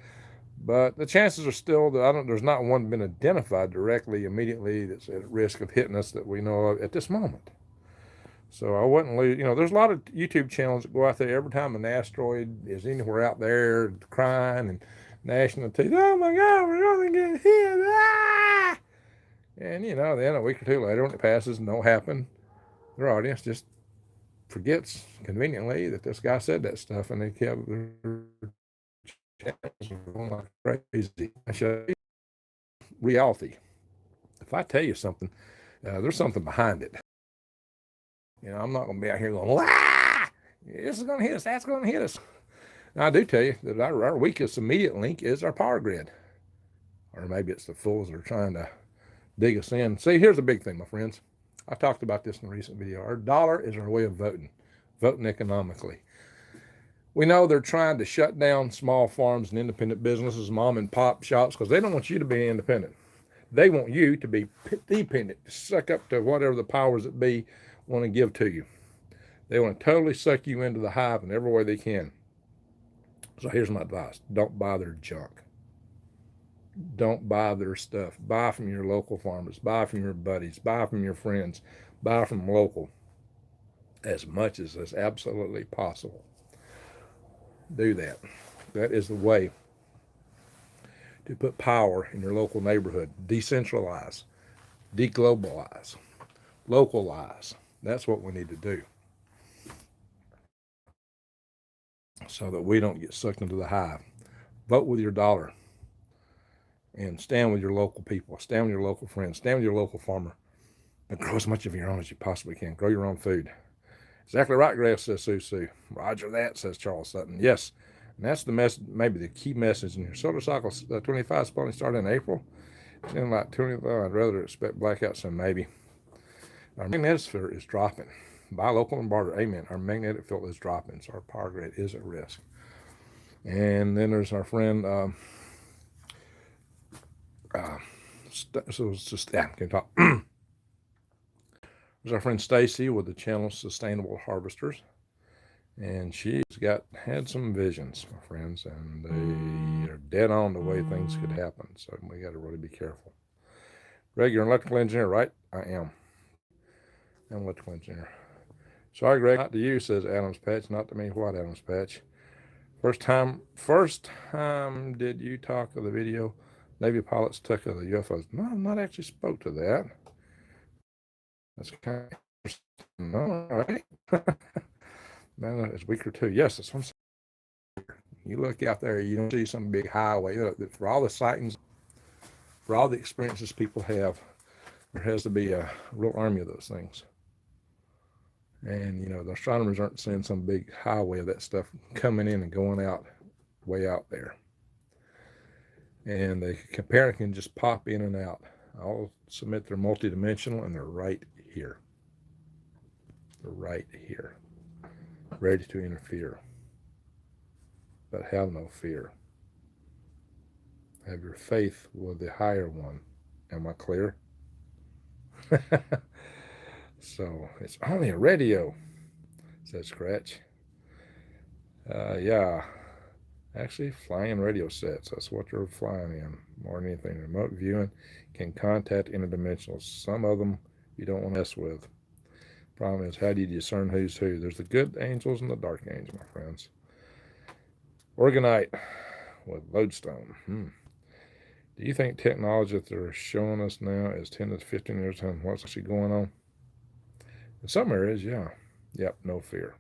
But the chances are still that there's not one been identified directly, immediately, that's at risk of hitting us that we know of at this moment. So I wouldn't lose, there's a lot of YouTube channels that go out there every time an asteroid is anywhere out there crying and gnashing their teeth. Oh my God, we're going to get hit. Ah! And, then a week or two later when it passes and don't happen, their audience just forgets conveniently that this guy said that stuff and they kept channels are going like crazy. I show you reality. If I tell you something, there's something behind it. You know, I'm not going to be out here going, "Wah! This is going to hit us. That's going to hit us." Now, I do tell you that our weakest immediate link is our power grid. Or maybe it's the fools that are trying to dig us in. See, here's the big thing, my friends. I talked about this in a recent video. Our dollar is our way of voting economically. We know they're trying to shut down small farms and independent businesses, mom and pop shops, because they don't want you to be independent. They want you to be dependent, to suck up to whatever the powers that be want to give to you. They want to totally suck you into the hive in every way they can. So here's my advice. Don't buy their junk. Don't buy their stuff. Buy from your local farmers. Buy from your buddies. Buy from your friends. Buy from local as much as is absolutely possible. Do that. That is the way to put power in your local neighborhood. Decentralize, deglobalize, localize. That's what we need to do so that we don't get sucked into the hive. Vote with your dollar and stand with your local people. Stand with your local friends. Stand with your local farmer. And grow as much of your own as you possibly can. Grow your own food. Exactly right, Graf, says Sue. Roger that, says Charles Sutton. Yes, and that's the message, maybe the key message in here. Solar cycle 25 is supposed to start in April. In like 25, I'd rather expect blackouts soon, maybe. Our magnetosphere is dropping. Buy local and barter. Amen. Our magnetic field is dropping, so our power grid is at risk. And then there's our friend, so it's just, yeah, can talk. There's our friend Stacy with the channel Sustainable Harvesters. And she's had some visions, my friends, and they are dead on the way things could happen. So we got to really be careful. Greg, you're an electrical engineer, right? I am. I'm an electrical engineer. Sorry, Greg, not to you, says Adams Patch. Not to me. What, Adams Patch? First time did you talk of the video Navy pilots took of the UFOs? No, I've not actually spoke to that. That's kind of interesting. All right. Man, it's week or two. Yes, that's what I'm saying. You look out there, you don't see some big highway. For all the sightings, for all the experiences people have, there has to be a real army of those things. And, you know, the astronomers aren't seeing some big highway of that stuff coming in and going out, way out there. And the compare can just pop in and out. I'll submit they're multidimensional, and they're right here. They're right here, ready to interfere. But have no fear. Have your faith with the higher one. Am I clear? So it's only a radio, says Scratch. Yeah, actually flying radio sets. That's what they're flying in more than anything. Remote viewing can contact interdimensionals. Some of them you don't want to mess with. Problem is, how do you discern who's who? There's the good angels and the dark angels, my friends. Organite with lodestone. Do you think technology that they're showing us now is 10 to 15 years on what's actually going on? In some areas, yeah. Yep, no fear.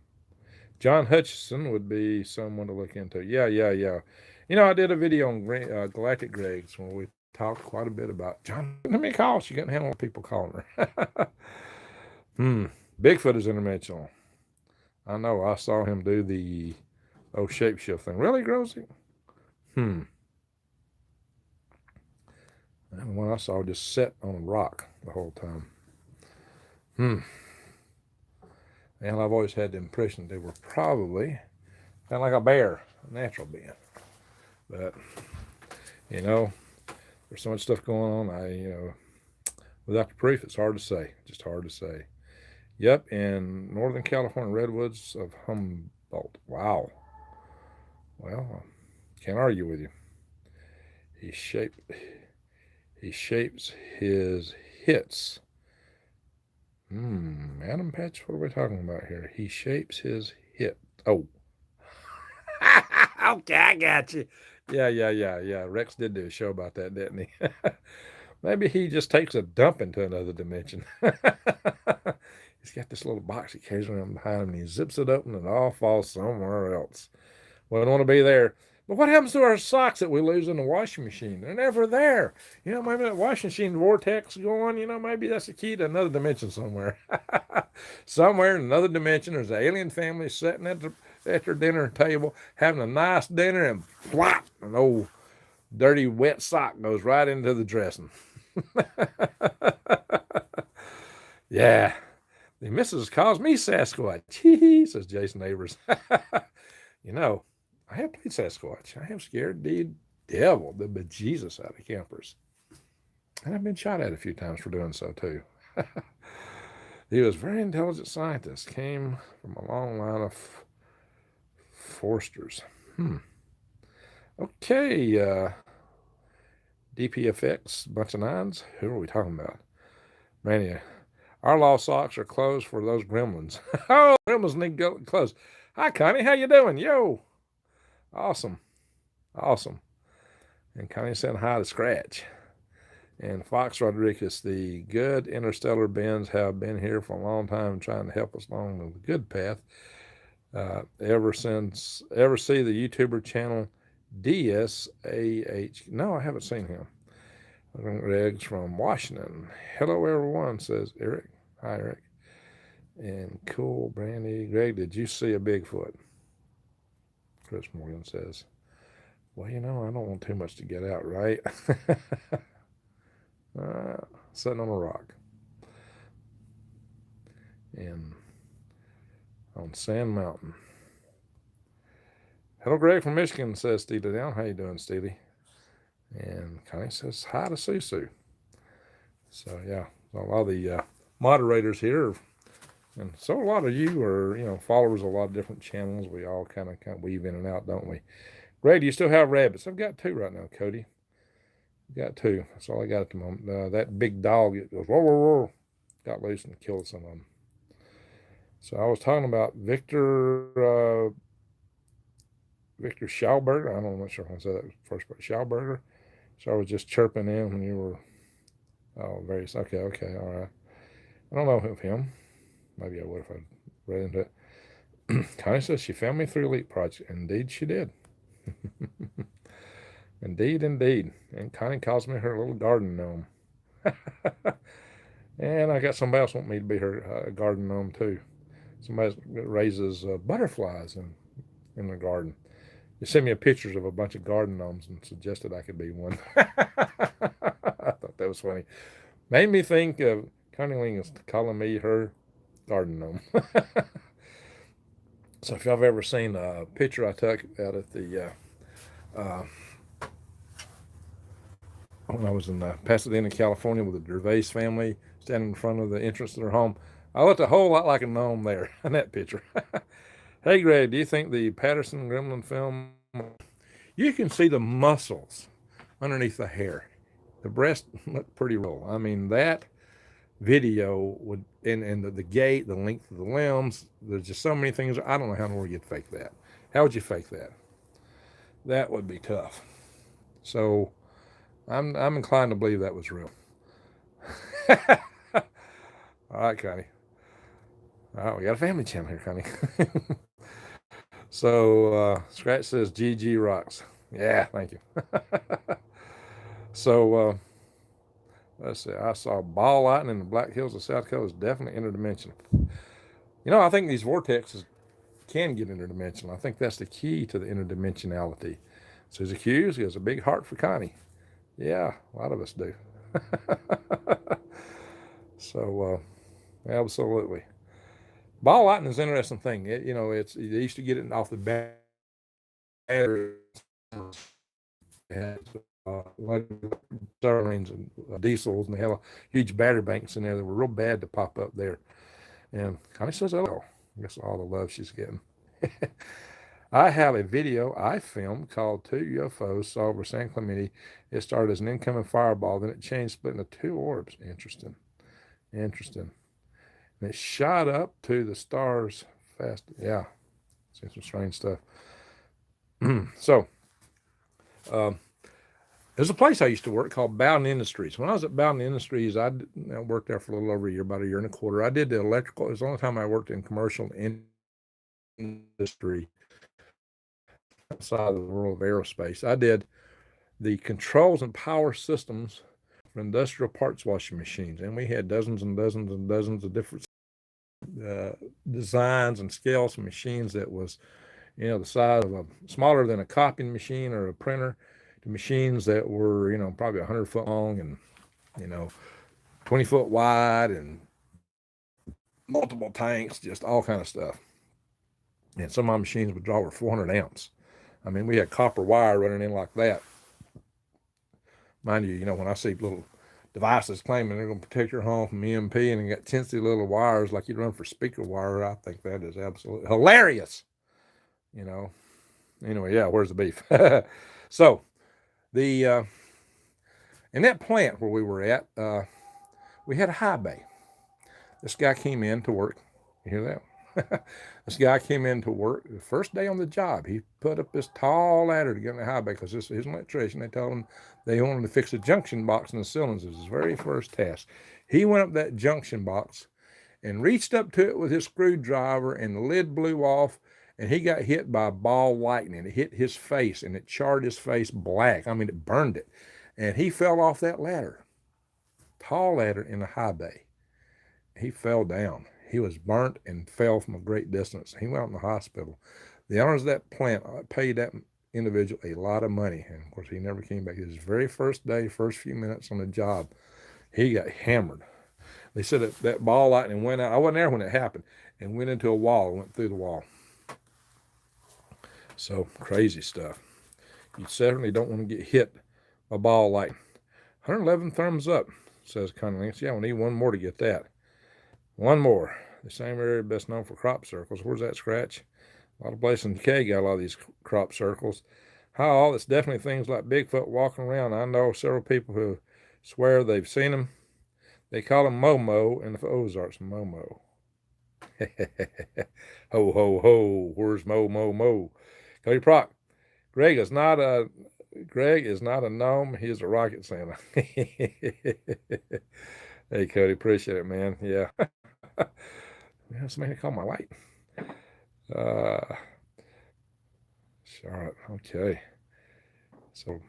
John Hutchison would be someone to look into. Yeah. You know, I did a video on Galactic Gregs where we talked quite a bit about John. How many calls? She couldn't handle people calling her. Bigfoot is interdimensional. I know. I saw him do the shapeshift thing. Really, Grozy? And one I saw just sat on a rock the whole time. And I've always had the impression they were probably kind of like a bear, a natural being. But, you know, there's so much stuff going on. Without the proof, it's hard to say. Just hard to say. Yep, in Northern California, redwoods of Humboldt. Wow. Well, can't argue with you. He shapes his hits. Adam Patch, what are we talking about here? He shapes his hit. Oh. Okay, I got you. Yeah. Rex did do a show about that, didn't he? Maybe he just takes a dump into another dimension. He's got this little box he carries around behind him, and he zips it open, and it all falls somewhere else. Well, I don't want to be there. But what happens to our socks that we lose in the washing machine? They're never there. Maybe that washing machine vortex going, maybe that's the key to another dimension somewhere. Somewhere in another dimension, there's an alien family sitting at their dinner table, having a nice dinner, and flop, an old dirty wet sock goes right into the dressing. Yeah. The missus calls me Sasquatch, says Jason Neighbors. I have played Sasquatch. I have scared the devil, the bejesus out of campers. And I've been shot at a few times for doing so, too. He was a very intelligent scientist, came from a long line of Forsters. Okay, DPFX, bunch of nines. Who are we talking about? Man, our lost socks are closed for those gremlins. Oh, gremlins need to go close. Hi, Connie. How you doing? Yo. Awesome. And Connie said hi to Scratch. And Fox Rodriguez, the good interstellar bends have been here for a long time trying to help us along the good path. Ever see the YouTuber channel DSAH? No, I haven't seen him. Greg's from Washington. Hello, everyone, says Eric. Hi, Eric. And cool, Brandy. Greg, did you see a Bigfoot? Chris Morgan says, well, I don't want too much to get out, right? Sitting on a rock. And on Sand Mountain. Hello, Greg from Michigan, says Steely Down. How you doing, Steely? And Connie says hi to Susu. So, yeah, a lot of the moderators here, and so a lot of you are, followers of a lot of different channels. We all kind of weave in and out, don't we? Greg, do you still have rabbits? I've got 2 right now, Cody. Got 2. That's all I got at the moment. That big dog, it goes, whoa, whoa, whoa, got loose and killed some of them. So I was talking about Victor Schauberger. I'm not sure if I said that first, but Schauberger. So I was just chirping in when you were, okay, all right. I don't know of him. Maybe I would if I read into it. Connie says she found me through Elite Project. Indeed, she did. Indeed. And Connie calls me her little garden gnome. And I got somebody else want me to be her garden gnome too. Somebody raises butterflies in the garden. They sent me pictures of a bunch of garden gnomes and suggested I could be one. I thought that was funny. Made me think of Connie Ling is calling me her garden gnome. So if y'all have ever seen a picture I took out at the when I was in Pasadena, California, with the Gervais family standing in front of the entrance to their home, I looked a whole lot like a gnome there in that picture. Hey, Greg, do you think the Patterson Gremlin film, you can see the muscles underneath the hair? The breast looked pretty real. I mean, that video would, and the gait, the length of the limbs, there's just so many things. I don't know how in the world you'd fake that. How would you fake that? That would be tough. So I'm inclined to believe that was real. All right, Connie. All right, we got a family channel here, Connie. So Scratch says GG rocks. Yeah, thank you. So let's see. I saw ball lightning in the Black Hills of South Dakota. Is definitely interdimensional. I think these vortexes can get interdimensional. I think that's the key to the interdimensionality. Susie Hughes, he has a big heart for Connie. Yeah, a lot of us do. So, absolutely. Ball lightning is an interesting thing. They used to get it off the battery. Like submarines and diesels, and they have huge battery banks in there that were real bad to pop up there. And Connie says, oh, I guess all the love she's getting. I have a video I filmed called 2 UFOs saw over San Clemente. It started as an incoming fireball, then it changed, split into 2 orbs. Interesting. And it shot up to the stars fast. Yeah, seen some strange stuff. So, there's a place I used to work called Bowden Industries. When I was at Bowden Industries, I worked there for a little over a year, about a year and a quarter. I did the electrical. It was the only time I worked in commercial industry. outside of the world of aerospace. I did the controls and power systems for industrial parts washing machines, and we had dozens and dozens and dozens of different designs and scales of machines that was, the size of smaller than a copying machine or a printer, to machines that were, probably 100 foot long and, 20 foot wide and multiple tanks, just all kind of stuff. And some of my machines would draw over 400 amps. I mean, we had copper wire running in like that. Mind you, when I see little devices claiming they're going to protect your home from EMP and they got teensy little wires like you run for speaker wire, I think that is absolutely hilarious. Anyway, yeah, where's the beef? So the in that plant where we were at, we had a high bay. This guy came in to work. You hear that? This guy came in to work the first day on the job. He put up this tall ladder to get in the high bay because he's an electrician. They told him they wanted to fix a junction box in the cylinders. It was his very first task. He went up that junction box and reached up to it with his screwdriver, and the lid blew off, and he got hit by a ball of lightning. It hit his face, and it charred his face black. I mean, it burned it. And he fell off that ladder, tall ladder in the high bay. He fell down. He was burnt and fell from a great distance. He went out in the hospital. The owners of that plant paid that individual a lot of money, and of course he never came back. His very first day, first few minutes on the job, he got hammered. They said that ball of lightning went out. I wasn't there when it happened, and went into a wall, went through the wall. So crazy stuff. You certainly don't want to get hit by a ball of lightning. 111 thumbs up, says Cunningham. Yeah, we need one more to get that. One more. The same area best known for crop circles. Where's that, Scratch? A lot of places in UK got a lot of these crop circles. How it's definitely things like Bigfoot walking around. I know several people who swear they've seen them. They call them Momo in the Ozarks. Momo. Ho, ho, ho. Where's Mo? Cody Proc. Greg is not a gnome. He's a rocket Santa. Hey, Cody. Appreciate it, man. Yeah. Yeah, somebody call my light. Charlotte. Okay. So,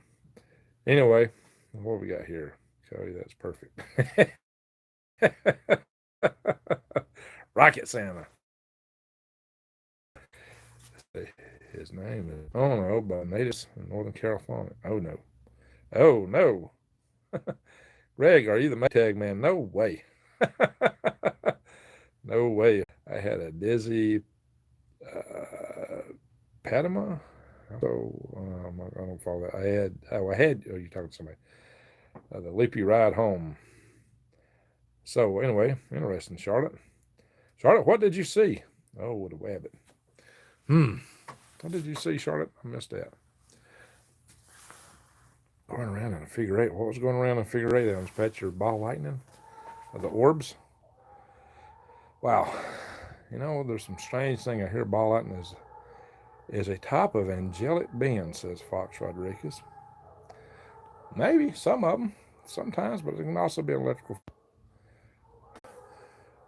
anyway, what we got here? Cody, that's perfect. Rocket Santa. His name is, I don't know, by natives in Northern California. Oh, no. Oh, no. Greg, are you the Maytag man? No way. No way. I had a dizzy Panama. So I don't follow that. I had. Oh, you're talking to somebody. The Leapy Ride Home. So anyway, interesting, Charlotte. Charlotte, what did you see? Oh, what a wabbit. What did you see, Charlotte? I missed that. Going around in a figure eight. What was going around in a figure eight? Was that your ball lightning? The orbs? Wow. There's some strange thing. I hear ball lightning is a type of angelic being, says Fox Rodriguez. Maybe, some of them. Sometimes, but it can also be electrical.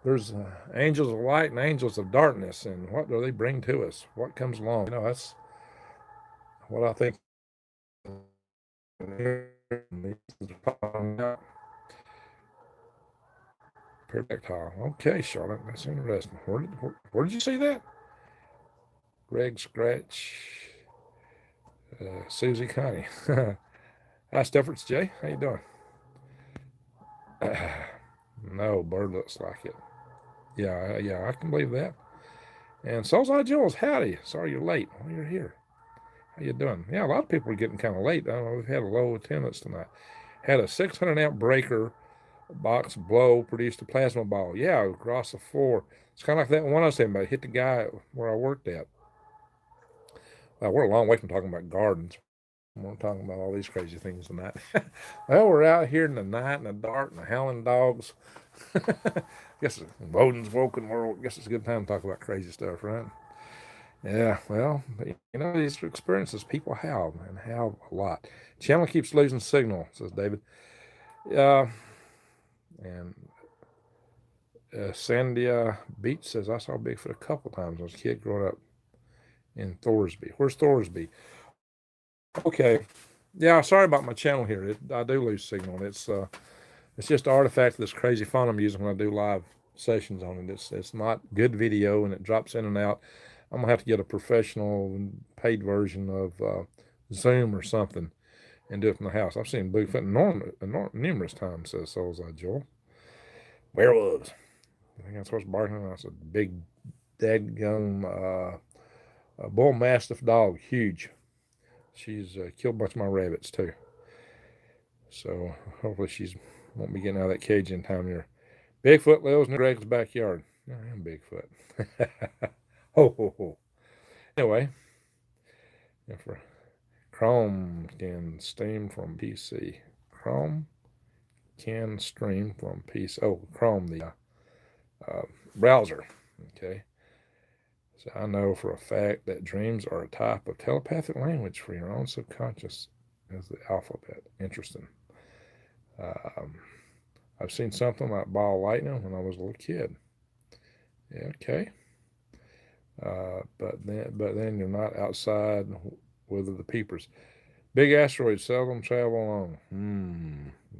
There's angels of light and angels of darkness, and what do they bring to us? What comes along? That's what I think. Projectile. Okay, Charlotte, that's interesting. Where did you see that? Greg Scratch, Susie Connie. Hi, Steffords Jay. How you doing? No, bird looks like it. Yeah, I can believe that. And so's I Jules. Howdy. Sorry you're late. Well, you're here. How you doing? Yeah, a lot of people are getting kind of late. I don't know, we've had a low attendance tonight. Had a 600 amp breaker box blow, produced a plasma ball. Yeah, across the floor. It's kind of like that one I was saying about. Hit the guy where I worked at. We're a long way from talking about gardens. We're talking about all these crazy things tonight. Well, we're out here in the night and the dark and the howling dogs. I guess Woden's Woken world. I guess it's a good time to talk about crazy stuff, right? Yeah, well, these experiences people have and have a lot. Channel keeps losing signal, says David. And Sandia Beach says, I saw Bigfoot a couple times when I was a kid growing up in Thorsby. Where's Thorsby? Okay. Yeah, sorry about my channel here. I do lose signal. It's just an artifact of this crazy phone I'm using when I do live sessions on it. It's not good video and it drops in and out. I'm gonna have to get a professional paid version of Zoom or something and do it from the house. I've seen Bigfoot numerous times, says Soulside Joel. Werewolves. I think that's what's barking. That's a big, dead-gum bull mastiff dog, huge. She's killed a bunch of my rabbits too. So hopefully she's won't be getting out of that cage in time here. Bigfoot lives in Greg's backyard. I am Bigfoot. Ho ho ho. Anyway, for Chrome can stream from PC. Chrome can stream from PC. Oh, Chrome, the browser. Okay. So I know for a fact that dreams are a type of telepathic language for your own subconscious as the alphabet. Interesting. I've seen something like ball of lightning when I was a little kid. Yeah, okay. But then you're not outside with the peepers. Big asteroids seldom travel alone.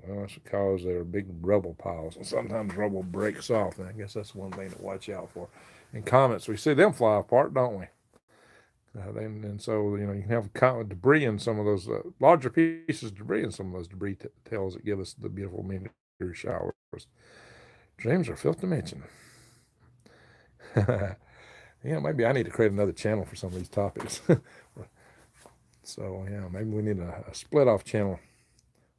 Well, that's because they're big rubble piles, and sometimes rubble breaks off. And I guess that's one thing to watch out for. In comets, we see them fly apart, don't we? And so you can have debris in some of those larger pieces of debris in some of those debris tails that give us the beautiful meteor showers. Dreams are fifth dimension. Maybe I need to create another channel for some of these topics. So yeah, maybe we need a split off channel.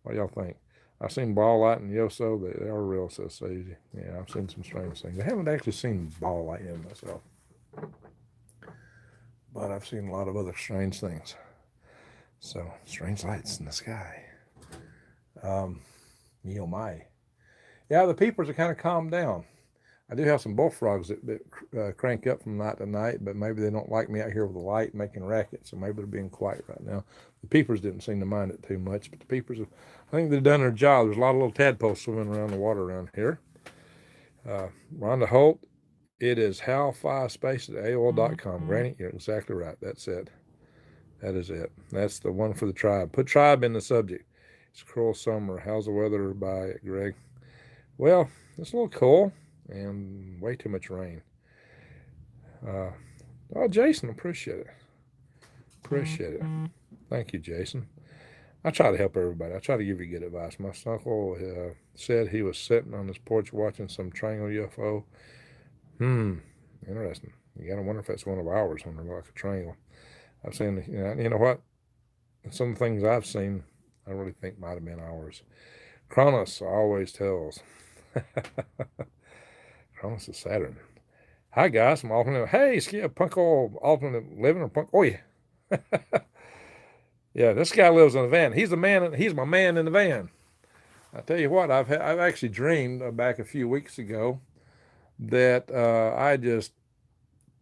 What y'all think? I've seen ball light and Yoso. They are real, says Susie. Yeah, I've seen some strange things. I haven't actually seen ball lightning myself, but I've seen a lot of other strange things. So strange lights in the sky. My. Yeah, the peepers are kind of calmed down. I do have some bullfrogs that crank up from night to night, but maybe they don't like me out here with the light making racket, so maybe they're being quiet right now. The peepers didn't seem to mind it too much, but the peepers, I think they've done their job. There's a lot of little tadpoles swimming around the water around here. Rhonda Holt, it is how5space@AOL.com. Granny, you're exactly right. That's it. That is it. That's the one for the tribe. Put tribe in the subject. It's cruel summer. How's the weather by Greg? Well, it's a little cool and way too much rain. Jason, appreciate it. Appreciate it. Thank you, Jason. I try to help everybody. I try to give you good advice. My uncle said he was sitting on his porch watching some triangle UFO. Interesting. You gotta wonder if that's one of ours when they're like a triangle. I've seen, you know what? Some things I've seen, I really think might have been ours. Cronus always tells. Cronus is Saturn. Hi guys, I'm alternate. Hey, Skip, punk old alternate living or punk. Oh yeah. Yeah, this guy lives in a van. He's my man in the van. I tell you what, I've actually dreamed back a few weeks ago that I just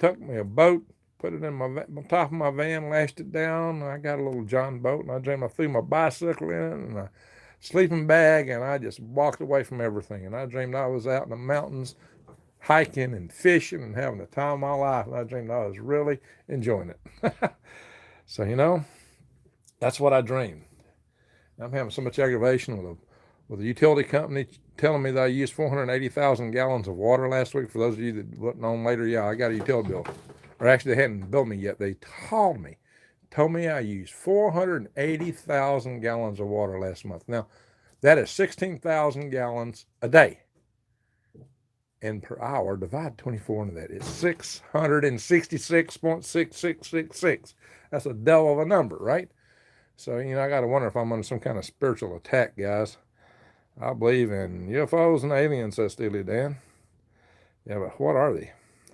took me a boat, put it in on top of my van, lashed it down. I got a little John boat, and I dreamed I threw my bicycle in it and a sleeping bag, and I just walked away from everything. And I dreamed I was out in the mountains hiking and fishing and having the time of my life. And I dreamed I was really enjoying it. So, that's what I dreamed. I'm having so much aggravation with a utility company telling me that I used 480,000 gallons of water last week. For those of you that wasn't on later, yeah, I got a utility bill. Or actually, they hadn't billed me yet. They told me I used 480,000 gallons of water last month. Now, that is 16,000 gallons a day. And per hour, divide 24 into that. It's 666.6666. That's a devil of a number, right? So, I got to wonder if I'm under some kind of spiritual attack, guys. I believe in UFOs and aliens, says Steely Dan. Yeah, but what are they?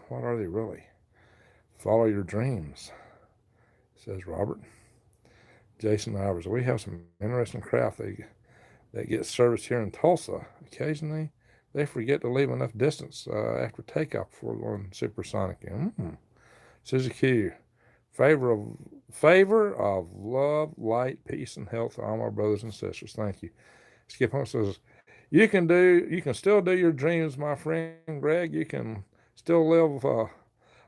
What are they really? Follow your dreams, says Robert. Jason Ivers. We have some interesting craft that get serviced here in Tulsa. Occasionally, they forget to leave enough distance after takeoff before going supersonic. Susie Q. Favor of love, light, peace, and health to all my brothers and sisters. Thank you. Skip Hunt says, you can still do your dreams, my friend Greg. You can still live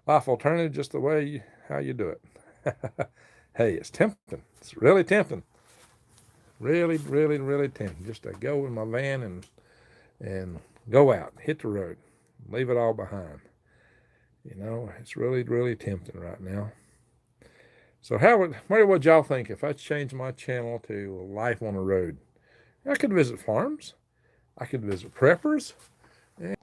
life alternative, just the way how you do it. Hey, it's tempting. It's really tempting. Really, really, really tempting. Just to go in my van and go out, hit the road, leave it all behind. It's really, really tempting right now. So what would y'all think if I changed my channel to Life on the Road? I could visit farms. I could visit preppers. And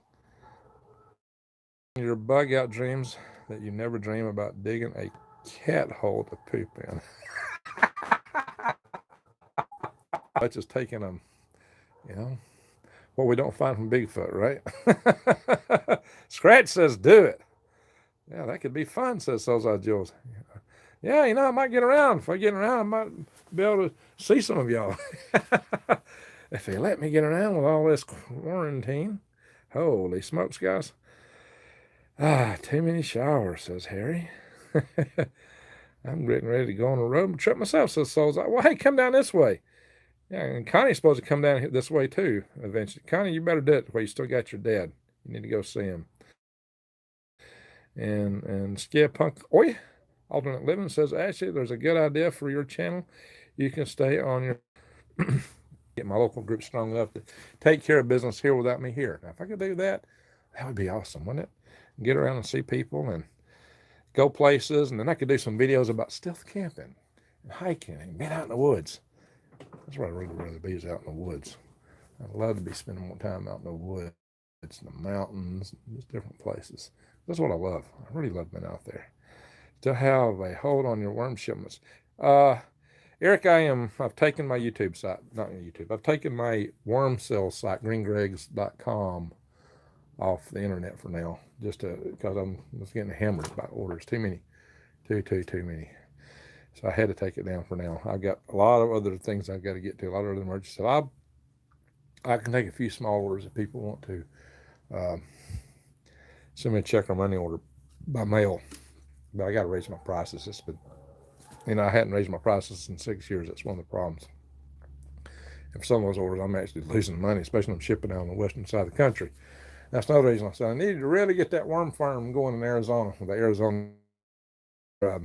your bug out dreams that you never dream about digging a cat hole to poop in. That's just taking them, what we don't find from Bigfoot, right? Scratch says do it. Yeah, that could be fun, says Soulside Jules. Yeah, I might get around. If I get around, I might be able to see some of y'all. If they let me get around with all this quarantine. Holy smokes, guys. Too many showers, says Harry. I'm getting ready to go on a road trip myself, says Soulside. Well, hey, come down this way. Yeah, and Connie's supposed to come down this way too, eventually. Connie, you better do it while you still got your dad. You need to go see him. And Scare Punk Oi, Alternate Living says, actually, there's a good idea for your channel. You can stay on your get my local group strong enough to take care of business here without me here. Now, if I could do that, that would be awesome, wouldn't it? Get around and see people and go places, and then I could do some videos about stealth camping and hiking and being out in the woods. That's what I'd really rather be, is out in the woods. I'd love to be spending more time out in the woods, the mountains, just different places. That's what I love. I really love being out there. To have a hold on your worm shipments. Eric, I've taken my YouTube site, not YouTube, I've taken my worm cell site, greengregs.com, off the internet for now, just because I was getting hammered by orders. Too many. Too many. So I had to take it down for now. I've got a lot of other things I've got to get to, a lot of other emergencies. So I can take a few small orders if people want to send me a check or money order by mail. But I got to raise my prices. I hadn't raised my prices in 6 years. That's one of the problems. And for some of those orders, I'm actually losing money, especially when I'm shipping out on the western side of the country. That's another reason I said I needed to really get that worm farm going in Arizona, with the Arizona. So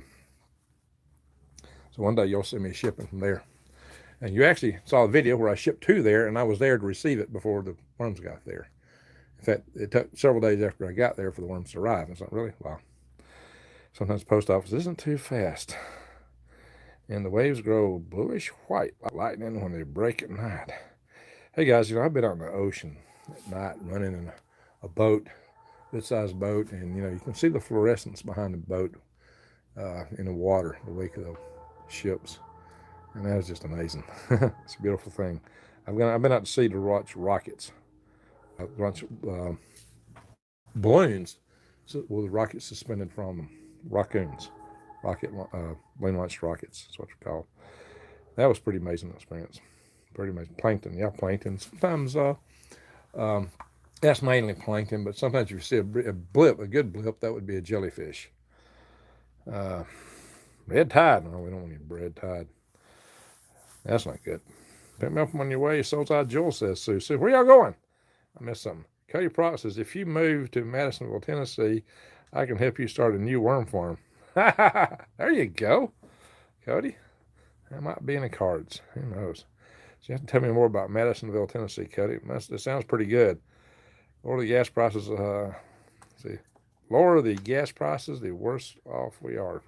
one day you'll see me shipping from there. And you actually saw a video where I shipped to there, and I was there to receive it before the worms got there. In fact, it took several days after I got there for the worms to arrive. It's not really, wow. Sometimes the post office isn't too fast. And the waves grow bluish white like lightning when they break at night. Hey guys, I've been out in the ocean at night running in a boat, good-sized boat, and you can see the fluorescence behind the boat in the water, the wake of the ships. And that was just amazing. It's a beautiful thing. I've been out to sea to watch rockets, balloons with rockets suspended from them, raccoons, balloon-launched rockets. That's what they're called. That was pretty amazing experience. Pretty amazing. Plankton. Sometimes that's mainly plankton, but sometimes if you see a blip, a good blip, that would be a jellyfish. Red tide. No, we don't want any red tide. That's not good. Pick me up on your way, Soulside Joel, says Sue. Sue, where y'all going? I missed something. Cody Proc says, if you move to Madisonville, Tennessee, I can help you start a new worm farm. There you go, Cody. That might be in the cards. Who knows? So you have to tell me more about Madisonville, Tennessee, Cody. That sounds pretty good. Lower the gas prices. Lower the gas prices, the worse off we are.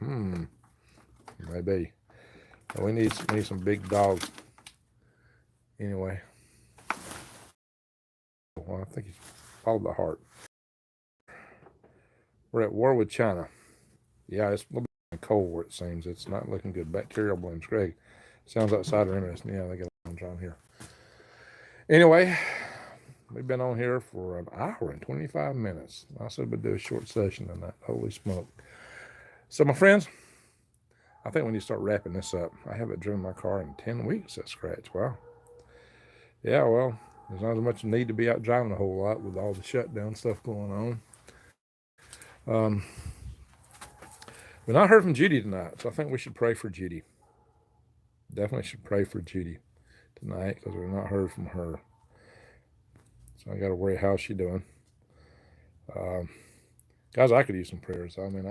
Maybe. We need some big dogs. Anyway. Well, I think he's followed the heart. We're at war with China. Yeah, it's a little bit Cold War, it seems. It's not looking good. Bacterial blooms. Greg. Sounds outside our interest. Yeah, they got on here. Anyway, we've been on here for an hour and 25 minutes. I said we'd do a short session tonight. Holy smoke. So, my friends, I think we need to start wrapping this up. I haven't driven my car in 10 weeks at Scratch. Wow. Yeah, well, there's not as much need to be out driving a whole lot with all the shutdown stuff going on. We've not heard from Judy tonight, so I think we should pray for Judy. Definitely should pray for Judy tonight because we've not heard from her. So I got to worry how's she doing. Guys, I could use some prayers. I mean,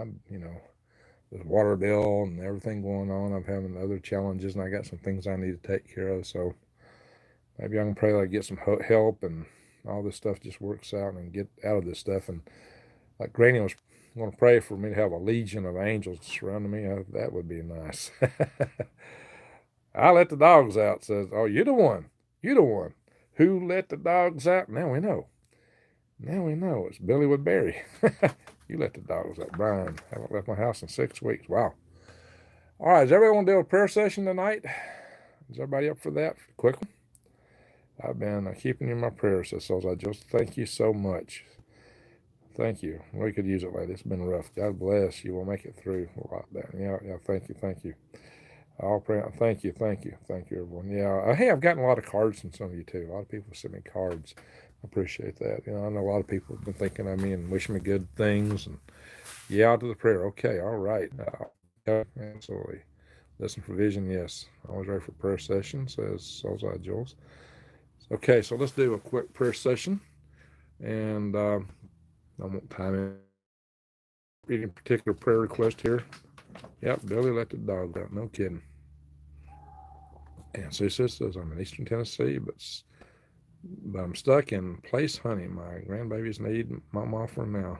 the water bill and everything going on. I'm having other challenges, and I got some things I need to take care of. So maybe I can pray that I get some help and all this stuff just works out and get out of this stuff. And like Granny was going to pray for me to have a legion of angels surrounding me. That would be nice. I let the dogs out. Says, oh, you're the one. You're the one. Who let the dogs out? Now we know. Now we know. It's Billy Woodbury. You let the dogs out. Brian, haven't left my house in 6 weeks. Wow. All right, does everybody want to do a prayer session tonight? Is everybody up for that? Quick one. I've been keeping you in my prayers, so I just thank you so much. Thank you. We could use it later. It's been rough. God bless you. We'll make it through a lot better. Yeah. Thank you. I'll pray. Thank you, everyone. Yeah. Hey, I've gotten a lot of cards from some of you too. A lot of people sent me cards. I appreciate that. I know a lot of people have been thinking of me and wishing me good things. And yeah, to the prayer. Okay, all right. Yeah, absolutely. Listen for vision. Yes, always ready for prayer session. Says Soulside Jules. Okay, so let's do a quick prayer session, and I won't time it. Reading a particular prayer request here. Yep, Billy let the dog out. No kidding. And Sue says, I'm in Eastern Tennessee, but I'm stuck in place honey. My grandbabies need mom offering now.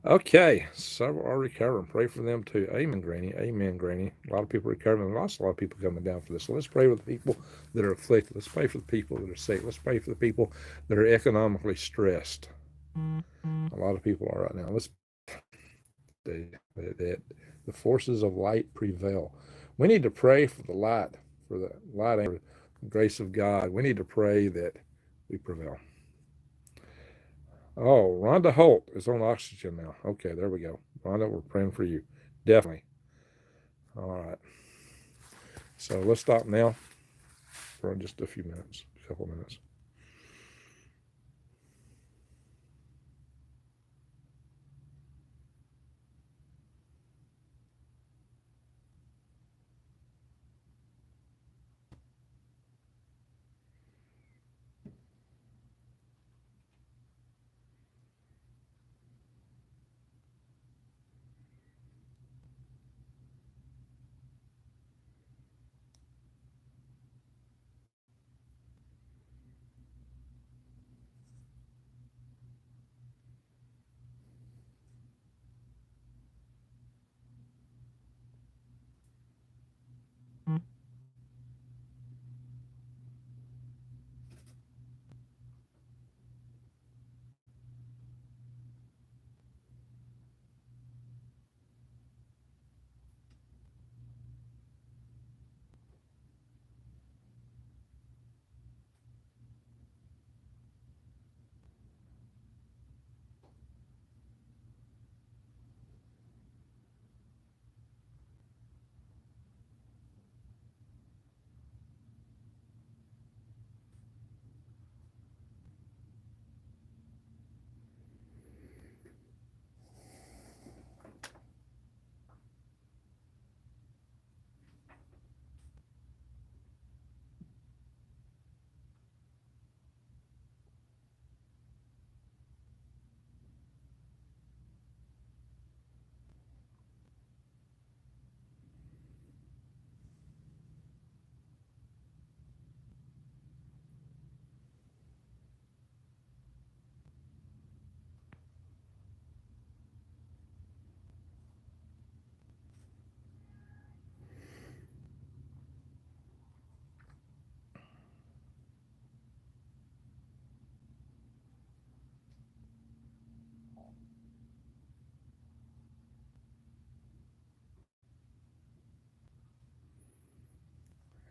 Okay, several are recovering. Pray for them too. Amen, Granny. Amen, Granny. A lot of people recovering. There's a lot of people coming down for this. So let's pray for the people that are afflicted. Let's pray for the people that are sick. Let's pray for the people that are economically stressed. A lot of people are right now. Let's that the forces of light prevail. We need to pray for the light, for the light and the grace of God. We need to pray that we prevail. Oh, Rhonda Holt is on oxygen now. Okay, there we go. Rhonda, we're praying for you. Definitely. All right. So let's stop now for just a few minutes, a couple minutes.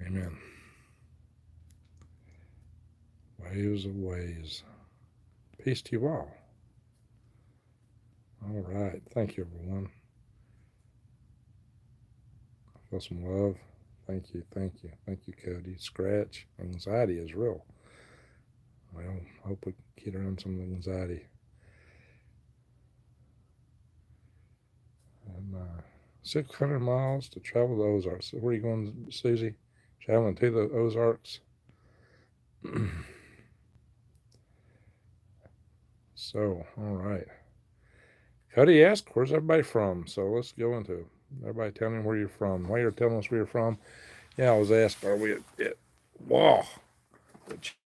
Amen. Waves of ways. Peace to you all. All right. Thank you, everyone. Feel some love. Thank you. Thank you, Cody. Scratch. Anxiety is real. Well, hope we can get around some of the anxiety. And 600 miles to travel the Ozarks. So where are you going, Susie? Traveling to the Ozarks? So, all right. Cody asked, where's everybody from? So let's go into it. Everybody tell me where you're from. While you're telling us where you're from, yeah, I was asked, are we wow,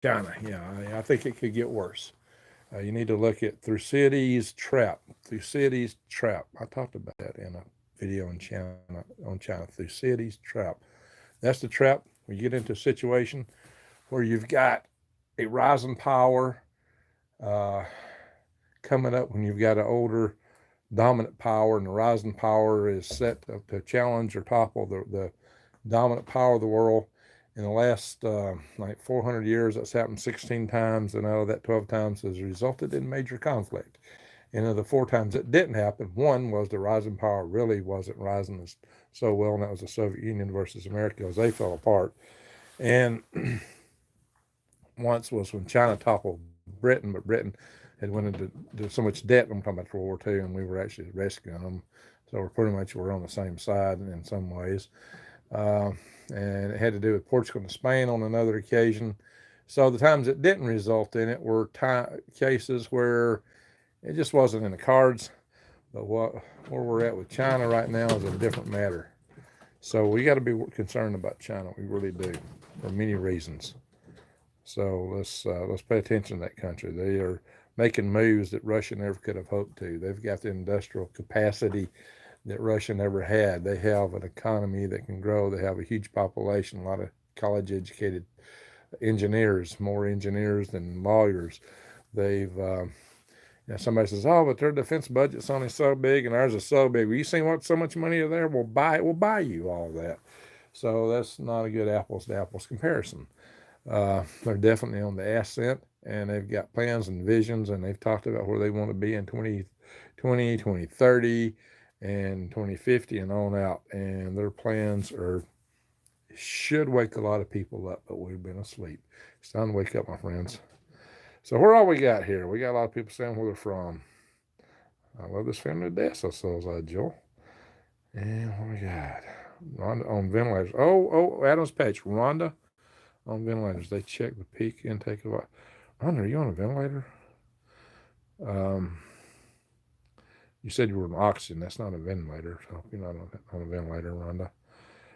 China? Yeah, I think it could get worse. You need to look at Thucydides' trap. Thucydides' trap. I talked about that in a video on China. Thucydides' trap. That's the trap. We get into a situation where you've got a rising power uh, coming up when you've got an older dominant power, and the rising power is set to challenge or topple the dominant power of the world. In the last like 400 years, that's happened 16 times, and out of that 12 times has resulted in major conflict. And of the 4 times it didn't happen, one was the rising power really wasn't rising so well, and that was the Soviet Union versus America, as they fell apart. And once was when China toppled Britain, but Britain had went into so much debt. I'm talking about World War II, and we were actually rescuing them. So we're on the same side in some ways. And it had to do with Portugal and Spain on another occasion. So the times it didn't result in it were cases where it just wasn't in the cards. But where we're at with China right now is a different matter. So we got to be concerned about China. We really do, for many reasons. So let's pay attention to that country. They are making moves that Russia never could have hoped to. They've got the industrial capacity that Russia never had. They have an economy that can grow. They have a huge population, a lot of college-educated engineers, more engineers than lawyers. They've somebody says, "Oh, but their defense budget's only so big, and ours is so big." Well, you seen what so much money is there? We'll buy you all that. So that's not a good apples to apples comparison. They're definitely on the ascent, and they've got plans and visions, and they've talked about where they want to be in 2020, 2030, and 2050 and on out. And their plans should wake a lot of people up, but we've been asleep. It's time to wake up, my friends. So where all we got here? We got a lot of people saying where they're from. I love this family to death, so says Joel. And what we got? Rhonda on ventilators. Adam's patch. Rhonda on ventilators. They check the peak intake of. Rhonda, are you on a ventilator? You said you were on oxygen. That's not a ventilator. So you're not on a ventilator, Rhonda.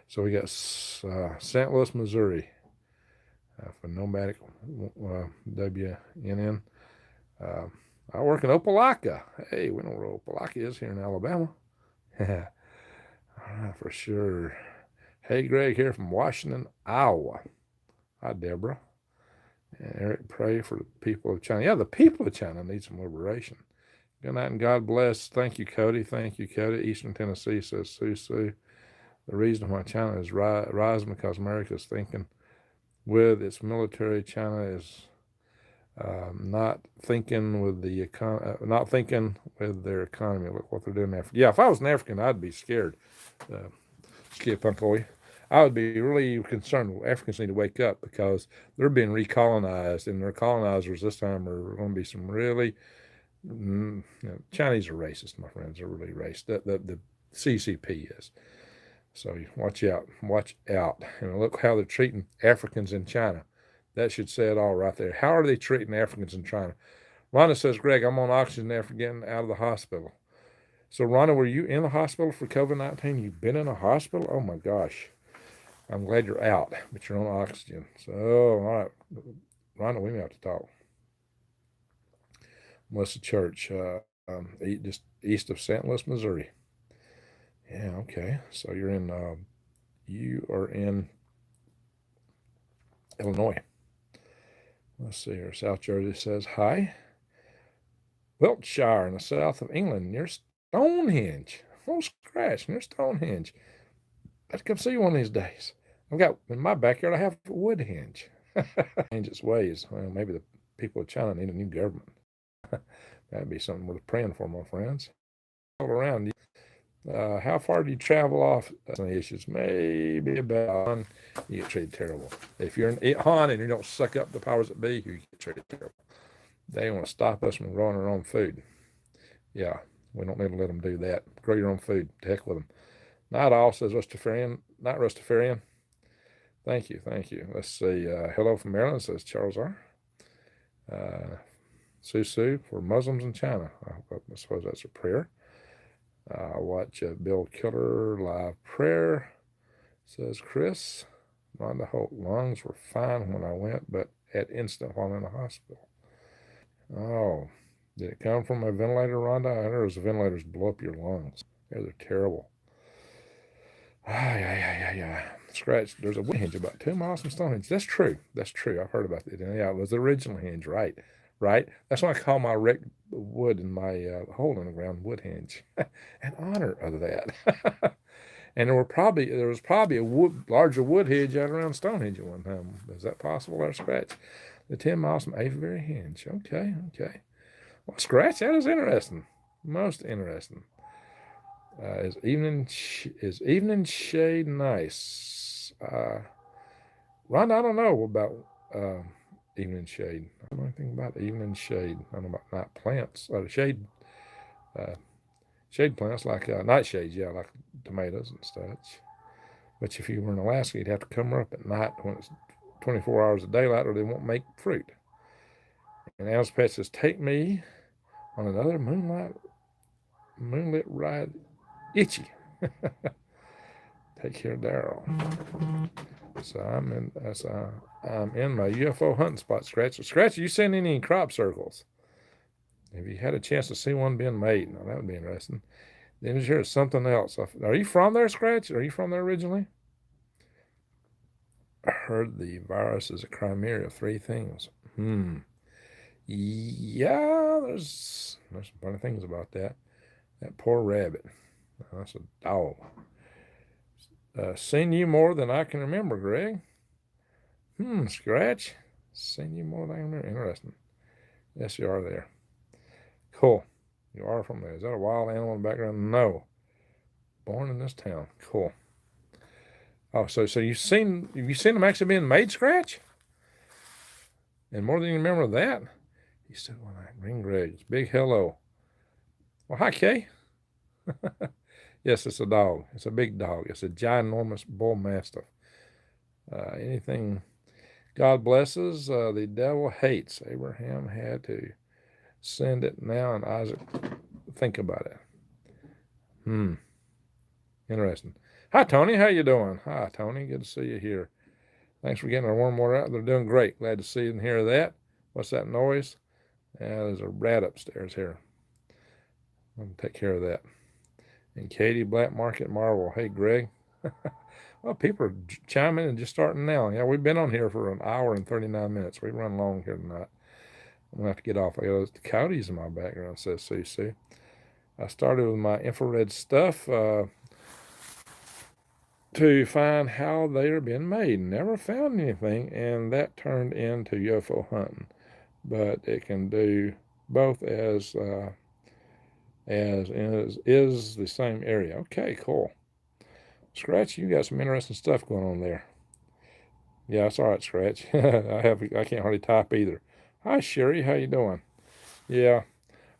So we got St. Louis, Missouri. For nomadic WNN. I work in Opelika. Hey, we know where Opelika is here in Alabama. For sure. Hey, Greg here from Washington, Iowa. Hi, Deborah. And Eric, pray for the people of China. Yeah, the people of China need some liberation. Good night and God bless. Thank you, Cody. Thank you, Cody. Eastern Tennessee says Sue. The reason why China is rising because America is thinking with its military. China is not thinking with not thinking with their economy. Look what they're doing in Africa. Yeah, if I was an African, I'd be scared. Skip Uncle. I would be really concerned. Africans need to wake up because they're being recolonized, and their colonizers this time are going to be some really. Chinese are racist, my friends. They're really racist. The CCP is. So watch out. And look how they're treating Africans in China. That should say it all right there. How are they treating Africans in China? Rhonda says, Greg, I'm on oxygen after getting out of the hospital. So, Rhonda, were you in the hospital for COVID-19? You've been in a hospital? Oh, my gosh. I'm glad you're out, but you're on oxygen. So, all right. Rhonda, we may have to talk. Melissa Church, just east of St. Louis, Missouri. Yeah, okay. So you are in Illinois. Let's see here. South Jersey says, hi. Wiltshire in the south of England near Stonehenge. Oh, scratch, near Stonehenge. I'd come see you one of these days. I've got, in my backyard, I have a wood henge. Change its ways. Well, maybe the people of China need a new government. That'd be something worth praying for, my friends. All around. How far do you travel off? Some issues. Maybe about you get treated terrible. If you're in Han and you don't suck up the powers that be, you get treated terrible. They want to stop us from growing our own food. Yeah, we don't need to let them do that. Grow your own food. To heck with them. Not all, says Rustafarian. Not Rustafarian. Thank you. Let's see. Hello from Maryland, says Charles R. Susu for Muslims in China. I suppose that's a prayer. Watch Bill Killer live prayer, says Chris. Rhonda Holt, lungs were fine when I went, but at instant while in the hospital. Oh, did it come from a ventilator, Rhonda? I heard those ventilators blow up your lungs. Yeah, they're terrible. Yeah. Scratch. There's a wood hinge about 2 miles from Stonehenge. That's true. That's true. I've heard about it. Yeah, it was the original hinge, right? Right. That's why I call my wrecked wood in my hole in the ground wood hinge, in honor of that. And there was probably a larger wood hinge out around Stonehenge at one time. Is that possible? There, Scratch. The 10 miles from Avebury Hinge. Okay. Well, Scratch. That is interesting. Most interesting. Is evening shade nice? Ron, I don't know about evening shade. I don't know anything about evening shade. I don't know about night plants. Shade plants like nightshades, yeah, like tomatoes and such. But if you were in Alaska, you'd have to come up at night when it's 24 hours of daylight, or they won't make fruit. And Alice Pet says, "Take me on another moonlit ride, itchy." Take care, Daryl. So I'm in my UFO hunting spot, Scratch. Scratch, you seen any crop circles? Have you had a chance to see one being made? Now, that would be interesting. Then here's something else. Are you from there, Scratch? Are you from there originally? I heard the virus is a chimera of 3 things. Yeah, there's some funny things about that. That poor rabbit. Oh, that's a dog. Seen you more than I can remember, Greg. Scratch. Seen you more than I can remember. Interesting. Yes, you are there. Cool. You are from there. Is that a wild animal in the background? No. Born in this town. Cool. Oh, so have you seen them actually being made, Scratch? And more than you remember that? He said one night, Ring Greg's. Big hello. Well, hi, Kay. Yes, it's a dog. It's a big dog. It's a ginormous bull mastiff. Anything God blesses, the devil hates. Abraham had to send it now, and Isaac, think about it. Interesting. Hi, Tony. How you doing? Hi, Tony. Good to see you here. Thanks for getting our warm water out. They're doing great. Glad to see and hear that. What's that noise? There's a rat upstairs here. I'm going to take care of that. And Katie, Black Market Marvel. Hey, Greg. Well, people are chiming and just starting now. Yeah, we've been on here for 1 hour and 39 minutes. We run long here tonight. I'm going to have to get off. I got the coyotes in my background, says CC. I started with my infrared stuff to find how they are being made. Never found anything, and that turned into UFO hunting. But it can do both as is the same area. Okay, cool. Scratch, you got some interesting stuff going on there. Yeah, it's all right, Scratch. I can't hardly type either. Hi, Sherry. How you doing? Yeah,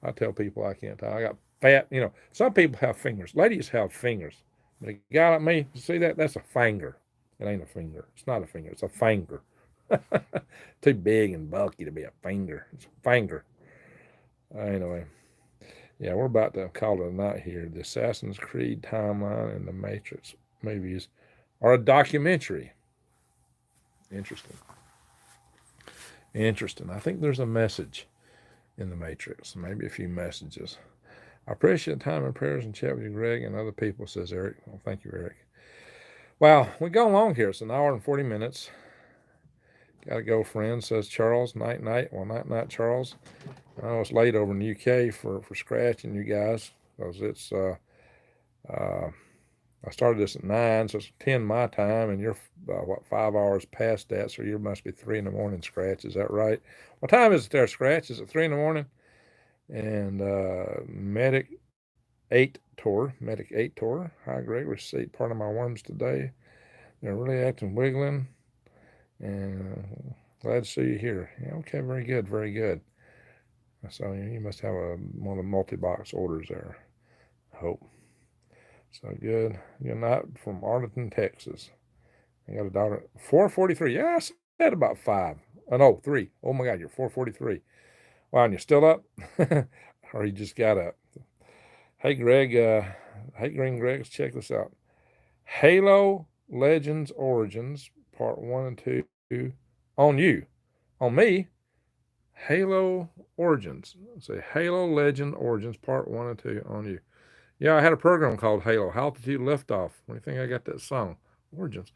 I tell people I can't type. I got fat. Some people have fingers. Ladies have fingers. But a guy like me, see that? That's a finger. It ain't a finger. It's not a finger. It's a finger. Too big and bulky to be a finger. It's a finger. Anyway, yeah, we're about to call it a night here. The Assassin's Creed timeline and the Matrix movies are a documentary. Interesting. I think there's a message in the Matrix, maybe a few messages. I appreciate the time and prayers and chat with you, Greg, and other people, says Eric. Well, thank you, Eric. Wow, we go along here. It's 1 hour and 40 minutes. Got to go, friends, says Charles. Night. Well, night, Charles. I know it's late over in the UK for Scratch and you guys, because it's I started this at 9, so it's 10 my time, and you're 5 hours past that, so you must be 3 in the morning, Scratch. Is that right? What time is it there, Scratch? Is it 3 in the morning? And Medic 8 tour. Hi, Greg. Received part of my worms today. They're really acting wiggling. And glad to see you here. Yeah, okay, very good. So you must have one of the multi-box orders there, I hope. So good. Good night from Arlington, Texas. I got a daughter. 4:43. Yeah, I said about 5. Oh, no, 3. Oh, my God, you're 4:43. Wow, and you're still up? Or you just got up? Hey, Greg. Hey, Green Greg, let's check this out. Halo Legends Origins, Part 1 and 2 on you. On me, Halo Origins. Let's say Halo Legend Origins, Part 1 and 2 on you. Yeah, I had a program called Halo, Altitude Liftoff. What do you think I got that song? Origins.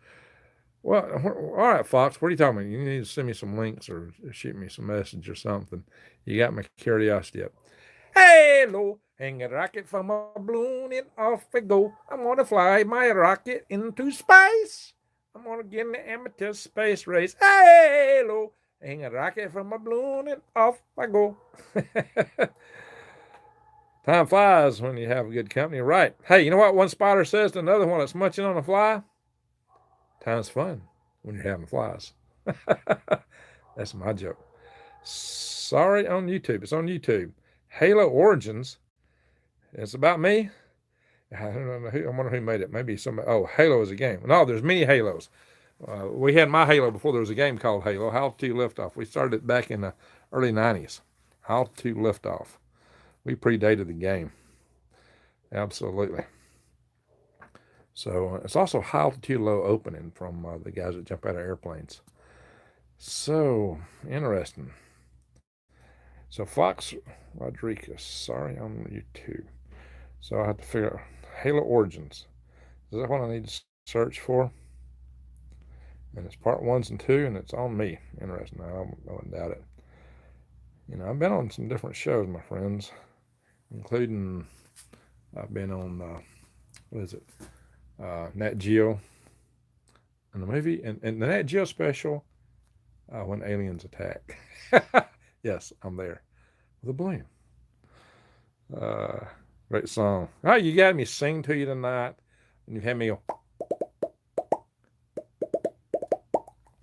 Well, all right, Fox, what are you talking about? You need to send me some links or shoot me some message or something. You got my curiosity up. Hello, hang a rocket from a balloon and off we go. I'm gonna fly my rocket into space. I'm gonna get in the amateur space race. Hello, hang a rocket from a balloon and off I go. Time flies when you have good company, right? Hey, you know what one spider says to another one that's munching on a fly? Time's fun when you're having flies. That's my joke. Sorry, on YouTube. It's on YouTube. Halo Origins. It's about me. I don't know who. I wonder who made it. Maybe somebody. Oh, Halo is a game. No, there's many Halos. We had my Halo before there was a game called Halo. Altitude Liftoff. We started it back in the early '90s. Altitude Liftoff. We predated the game. Absolutely. So it's also high altitude, low opening from the guys that jump out of airplanes. So interesting. So Fox Rodriguez, sorry, on YouTube. So I have to figure out Halo Origins. Is that what I need to search for? And it's part 1 and 2, and it's on me. Interesting. I wouldn't doubt it. You know, I've been on some different shows, my friends, including I've been on what is it? Nat Geo, and the movie, and the Nat Geo special, When Aliens Attack. Yes, I'm there with a balloon. Great song. Oh, you got me sing to you tonight, and you had me go.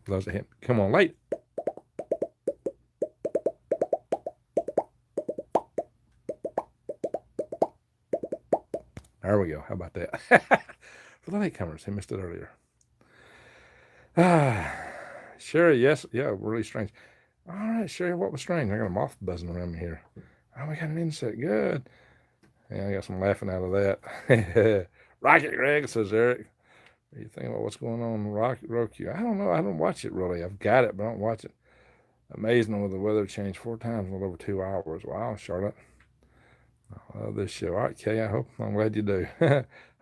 Those that hit. Come on, late. There we go. How about that? For the latecomers, who missed it earlier. Sherry, yes, yeah, really strange. All right, Sherry, what was strange? I got a moth buzzing around me here. Oh, we got an insect. Good. Yeah, I got some laughing out of that. Rocket Greg, says Eric. What do you think about what's going on in Rocket Roku? I don't know. I don't watch it really. I've got it, but I don't watch it. Amazing with the weather change 4 times in a little over 2 hours. Wow, Charlotte. I love this show. All right, Kay, I'm glad you do.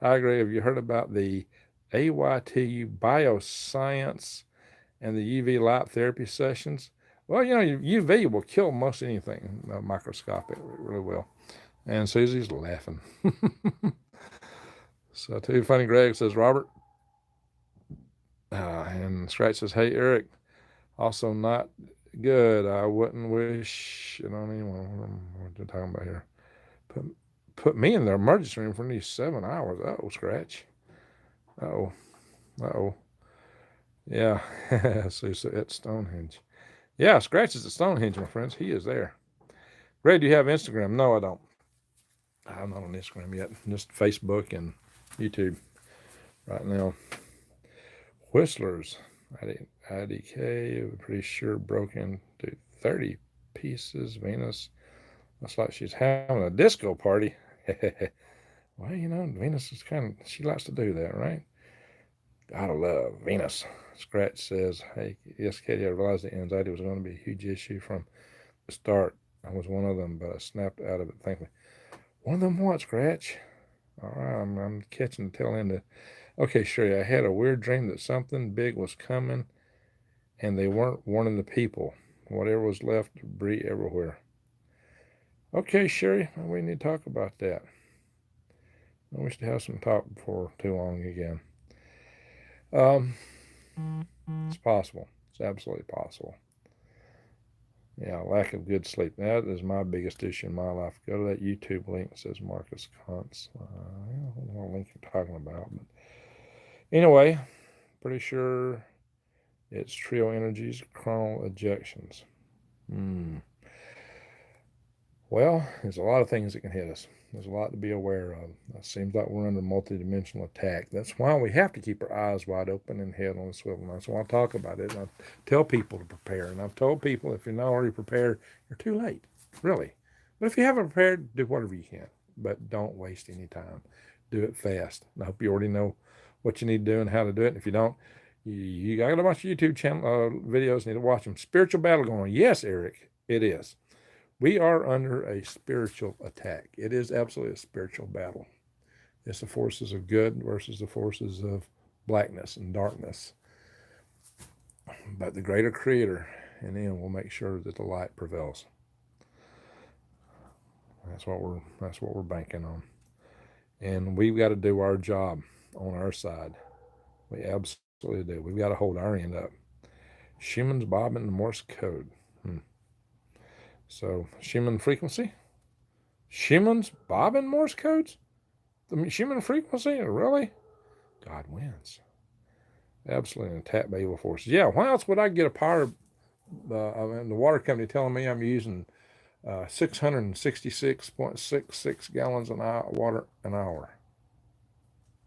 I agree. Have you heard about the AYTU bioscience and the UV light therapy sessions? Well, you know, UV will kill most anything microscopic. It really will. And Susie's laughing. So, too funny, Greg, says Robert. And Scratch says, hey, Eric, also not good. I wouldn't wish it on anyone. What are you talking about here? Put me in the emergency room for these 7 hours. Uh-oh, Scratch. Uh-oh. Uh-oh. Yeah. So at Stonehenge. Yeah, Scratch is at Stonehenge, my friends. He is there. Greg, do you have Instagram? No, I don't. I'm not on Instagram yet. Just Facebook and YouTube right now. Whistlers. IDK, I'm pretty sure broke into 30 pieces. Venus. Looks like she's having a disco party. Well, you know, Venus is she likes to do that, right? Gotta love Venus. Scratch says, hey, yes, Katie, I realized the anxiety was going to be a huge issue from the start. I was one of them, but I snapped out of it, thankfully. One of them what, Scratch? All right, I'm catching the tail end of. Okay, sure. I had a weird dream that something big was coming, and they weren't warning the people. Whatever was left, debris everywhere. Okay, Sherry, we need to talk about that. I wish to have some talk before too long again. It's possible. It's absolutely possible. Yeah, lack of good sleep. That is my biggest issue in my life. Go to that YouTube link that says Marcus Kuntz. I don't know what link you're talking about. But anyway, pretty sure it's trio energies, chronal ejections. Well, there's a lot of things that can hit us. There's a lot to be aware of. It seems like we're under multidimensional attack. That's why we have to keep our eyes wide open and head on a swivel. That's why I talk about it. And I tell people to prepare. And I've told people if you're not already prepared, you're too late. Really. But if you haven't prepared, do whatever you can. but don't waste any time. Do it fast. I hope you already know what you need to do and how to do it. And if you don't, you got a bunch of YouTube channel videos. You need to watch them. Spiritual battle going on. Yes, Eric, it is. We are under a spiritual attack. It is absolutely a spiritual battle. It's the forces of good versus the forces of blackness and darkness. But the greater creator in the end will make sure that the light prevails. That's what we're banking on. And we've got to do our job on our side. We absolutely do. We've got to hold our end up. Schumann's bobbin and Morse code. So Schumann frequency? Schumann's bobbin Morse codes? The Schumann frequency? Really? God wins. Absolutely an attack by evil forces. Yeah, why else would I get a power, the water company telling me I'm using 666.66 gallons of water an hour?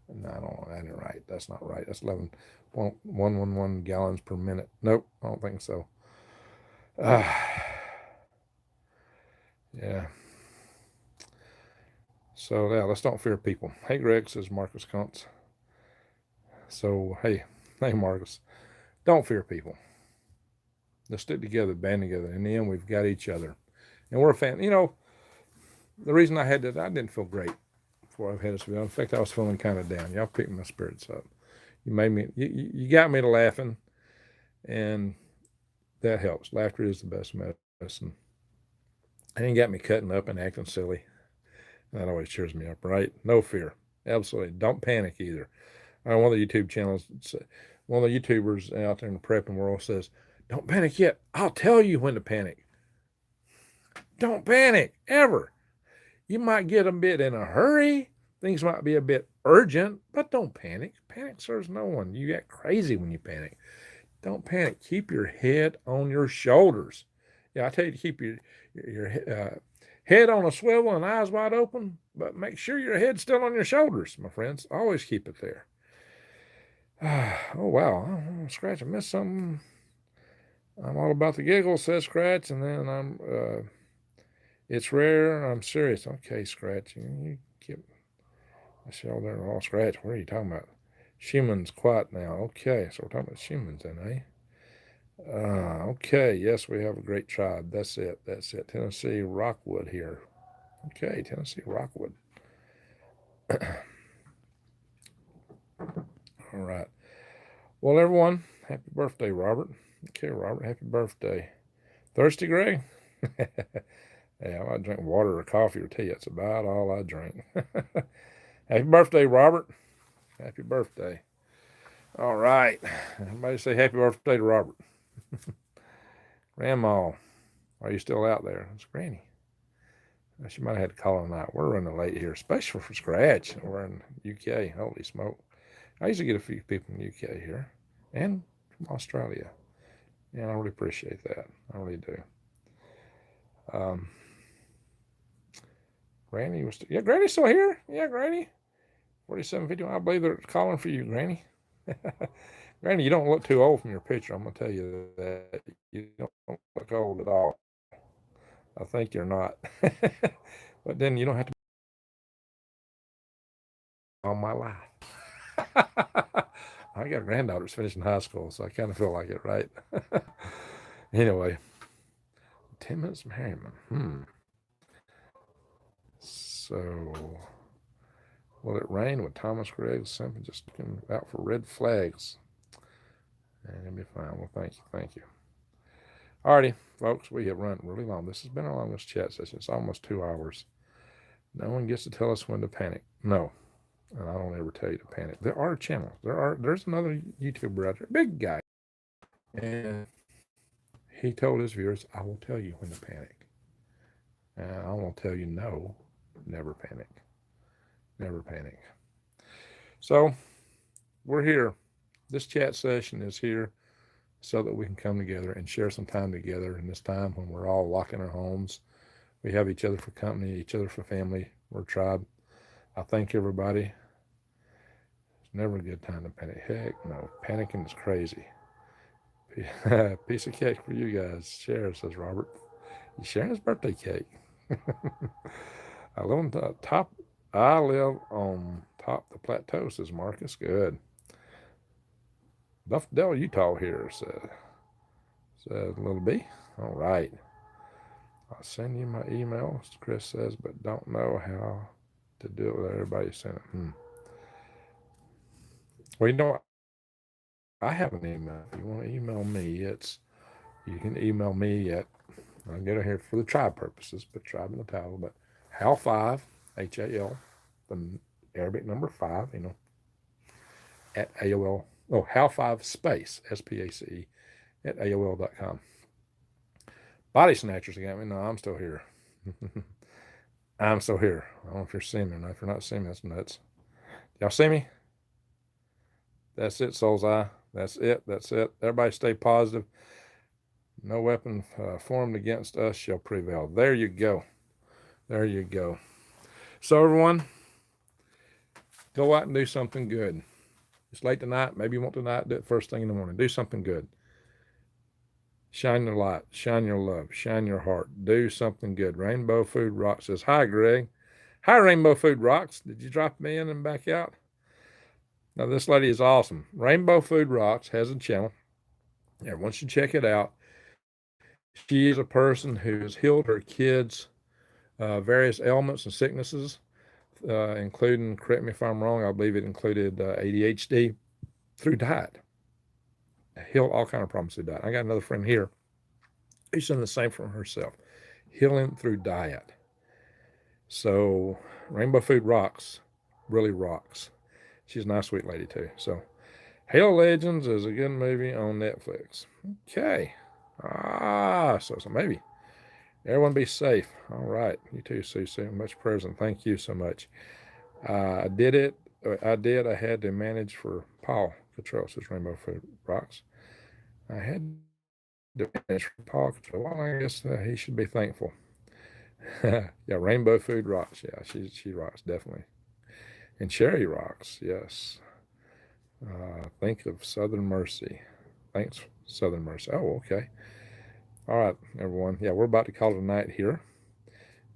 No, I don't know. That ain't right. That's not right. That's 11.111 gallons per minute. Nope, I don't think so. Yeah. So, yeah, let's don't fear people. Hey, Greg, says Marcus Kuntz. So, hey, Marcus, don't fear people. Let's stick together, band together. In the end, we've got each other. And we're a fan. You know, the reason I didn't feel great before I've had this video. In fact, I was feeling kind of down. Y'all picked my spirits up. You made me, you got me to laughing, and that helps. Laughter is the best medicine. And you got me cutting up and acting silly. That always cheers me up, right? No fear. Absolutely. Don't panic either. On one of the YouTube channels, one of the YouTubers out there in the prepping world says, don't panic yet. I'll tell you when to panic. Don't panic, ever. You might get a bit in a hurry. Things might be a bit urgent, but don't panic. Panic serves no one. You get crazy when you panic. Don't panic. Keep your head on your shoulders. Yeah, I tell you to keep your head on a swivel and eyes wide open, but make sure your head's still on your shoulders, my friends. Always keep it there. Oh, wow. Scratch, I missed something. I'm all about the giggles, says Scratch, and then it's rare, I'm serious. Okay, Scratch, you keep a shell there all Scratch. What are you talking about? Schumann's quiet now. Okay, so we're talking about Schumann's then, eh? Okay, yes, we have a great tribe. That's it. Tennessee Rockwood here. Okay, Tennessee Rockwood. All right. Well, everyone, happy birthday, Robert. Okay, Robert, happy birthday. Thirsty, Greg? Yeah, I drink water or coffee or tea. That's about all I drink. Happy birthday, Robert. Happy birthday. All right. Everybody say happy birthday to Robert. Grandma, are you still out there? It's Granny. She might have had to call tonight. We're running late here, especially for Scratch. We're in UK. Holy smoke. I usually get a few people in the UK here and from Australia. And I really appreciate that. I really do. Granny was, yeah, Granny's still here. Yeah, Granny. 4750. I believe they're calling for you, Granny. Granny, you don't look too old from your picture. I'm going to tell you that. You don't look old at all. I think you're not. But then you don't have to all my life. I got granddaughters finishing high school, so I kind of feel like it, right? Anyway, 10 minutes from Harriman. So, will it rain with Thomas Gregg simply just looking out for red flags? And it'll be fine. Well, thank you. Alrighty, folks, we have run really long. This has been our longest chat session. It's almost 2 hours. No one gets to tell us when to panic. No. And I don't ever tell you to panic. There are channels. There's another YouTuber out there, big guy. And he told his viewers, I will tell you when to panic. And I won't tell you no, never panic. Never panic. So we're here. This chat session is here so that we can come together and share some time together in this time when we're all locked in our homes. We have each other for company, each other for family. We're a tribe. I thank everybody. It's never a good time to panic. Heck no, panicking is crazy. Piece of cake for you guys. Share, says Robert. You sharing his birthday cake. I live on the top. I live on top the plateau, says Marcus. Good. Buffalo, Utah here, says Little B. All right. I'll send you my email, Chris says, but don't know how to do it with everybody sending it. Well, you know, I have an email. If you want to email me, you can email me at, I'll get it here for the tribe purposes, but tribe in the title, but HAL5, H-A-L, the Arabic number 5, at AOL, HAL5 space, S-P-A-C-E, at AOL.com. Body snatchers got me. No, I'm still here. I'm still here. I don't know if you're seeing me or not. If you're not seeing me, that's nuts. Y'all see me? That's it, Soul's Eye. That's it. That's it. Everybody stay positive. No weapon formed against us shall prevail. There you go. There you go. So, everyone, go out and do something good. It's late tonight. Maybe you want tonight. Do it first thing in the morning. Do something good. Shine your light. Shine your love. Shine your heart. Do something good. Rainbow Food Rocks says, hi, Greg. Hi, Rainbow Food Rocks. Did you drop me in and back out? Now, this lady is awesome. Rainbow Food Rocks has a channel. Everyone should check it out. She is a person who has healed her kids' various ailments and sicknesses, including, correct me if I'm wrong, I believe it included ADHD through diet. Healed all kind of problems through diet. I got another friend here who's done the same for herself. Healing through diet. So Rainbow Food Rocks really rocks. She's a nice, sweet lady too. So Halo Legends is a good movie on Netflix. Okay. So maybe. Everyone be safe. All right. You too, Susie. Much prayers and thank you so much. I did it. I had to manage for Paul Control, says Rainbow Food Rocks. I had to manage for Paul Control. Well, I guess he should be thankful. Yeah, Rainbow Food Rocks. Yeah, she rocks, definitely. And Cherry rocks, yes. Think of Southern Mercy. Thanks, Southern Mercy. Oh, okay. All right, everyone. Yeah, we're about to call it a night here.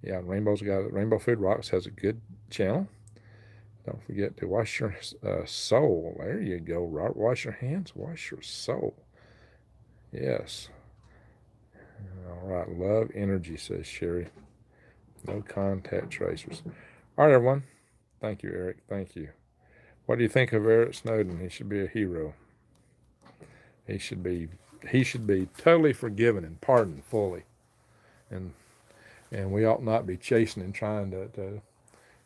Yeah, Rainbow Food Rocks has a good channel. Don't forget to wash your soul. There you go, Robert. Wash your hands. Wash your soul. Yes. All right. Love energy, says Sherry. No contact tracers. All right, everyone. Thank you, Eric. Thank you. What do you think of Eric Snowden? He should be a hero. He should be totally forgiven and pardoned fully. And we ought not be chasing and trying to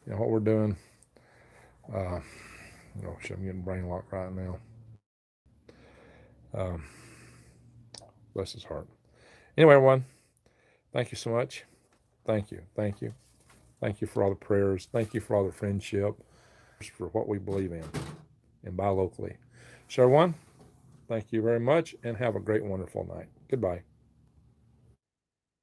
what we're doing. I'm getting brain locked right now. Bless his heart. Anyway, everyone, thank you so much. Thank you. Thank you. Thank you for all the prayers. Thank you for all the friendship, for what we believe in and buy locally. So, everyone, thank you very much and have a great, wonderful night. Goodbye.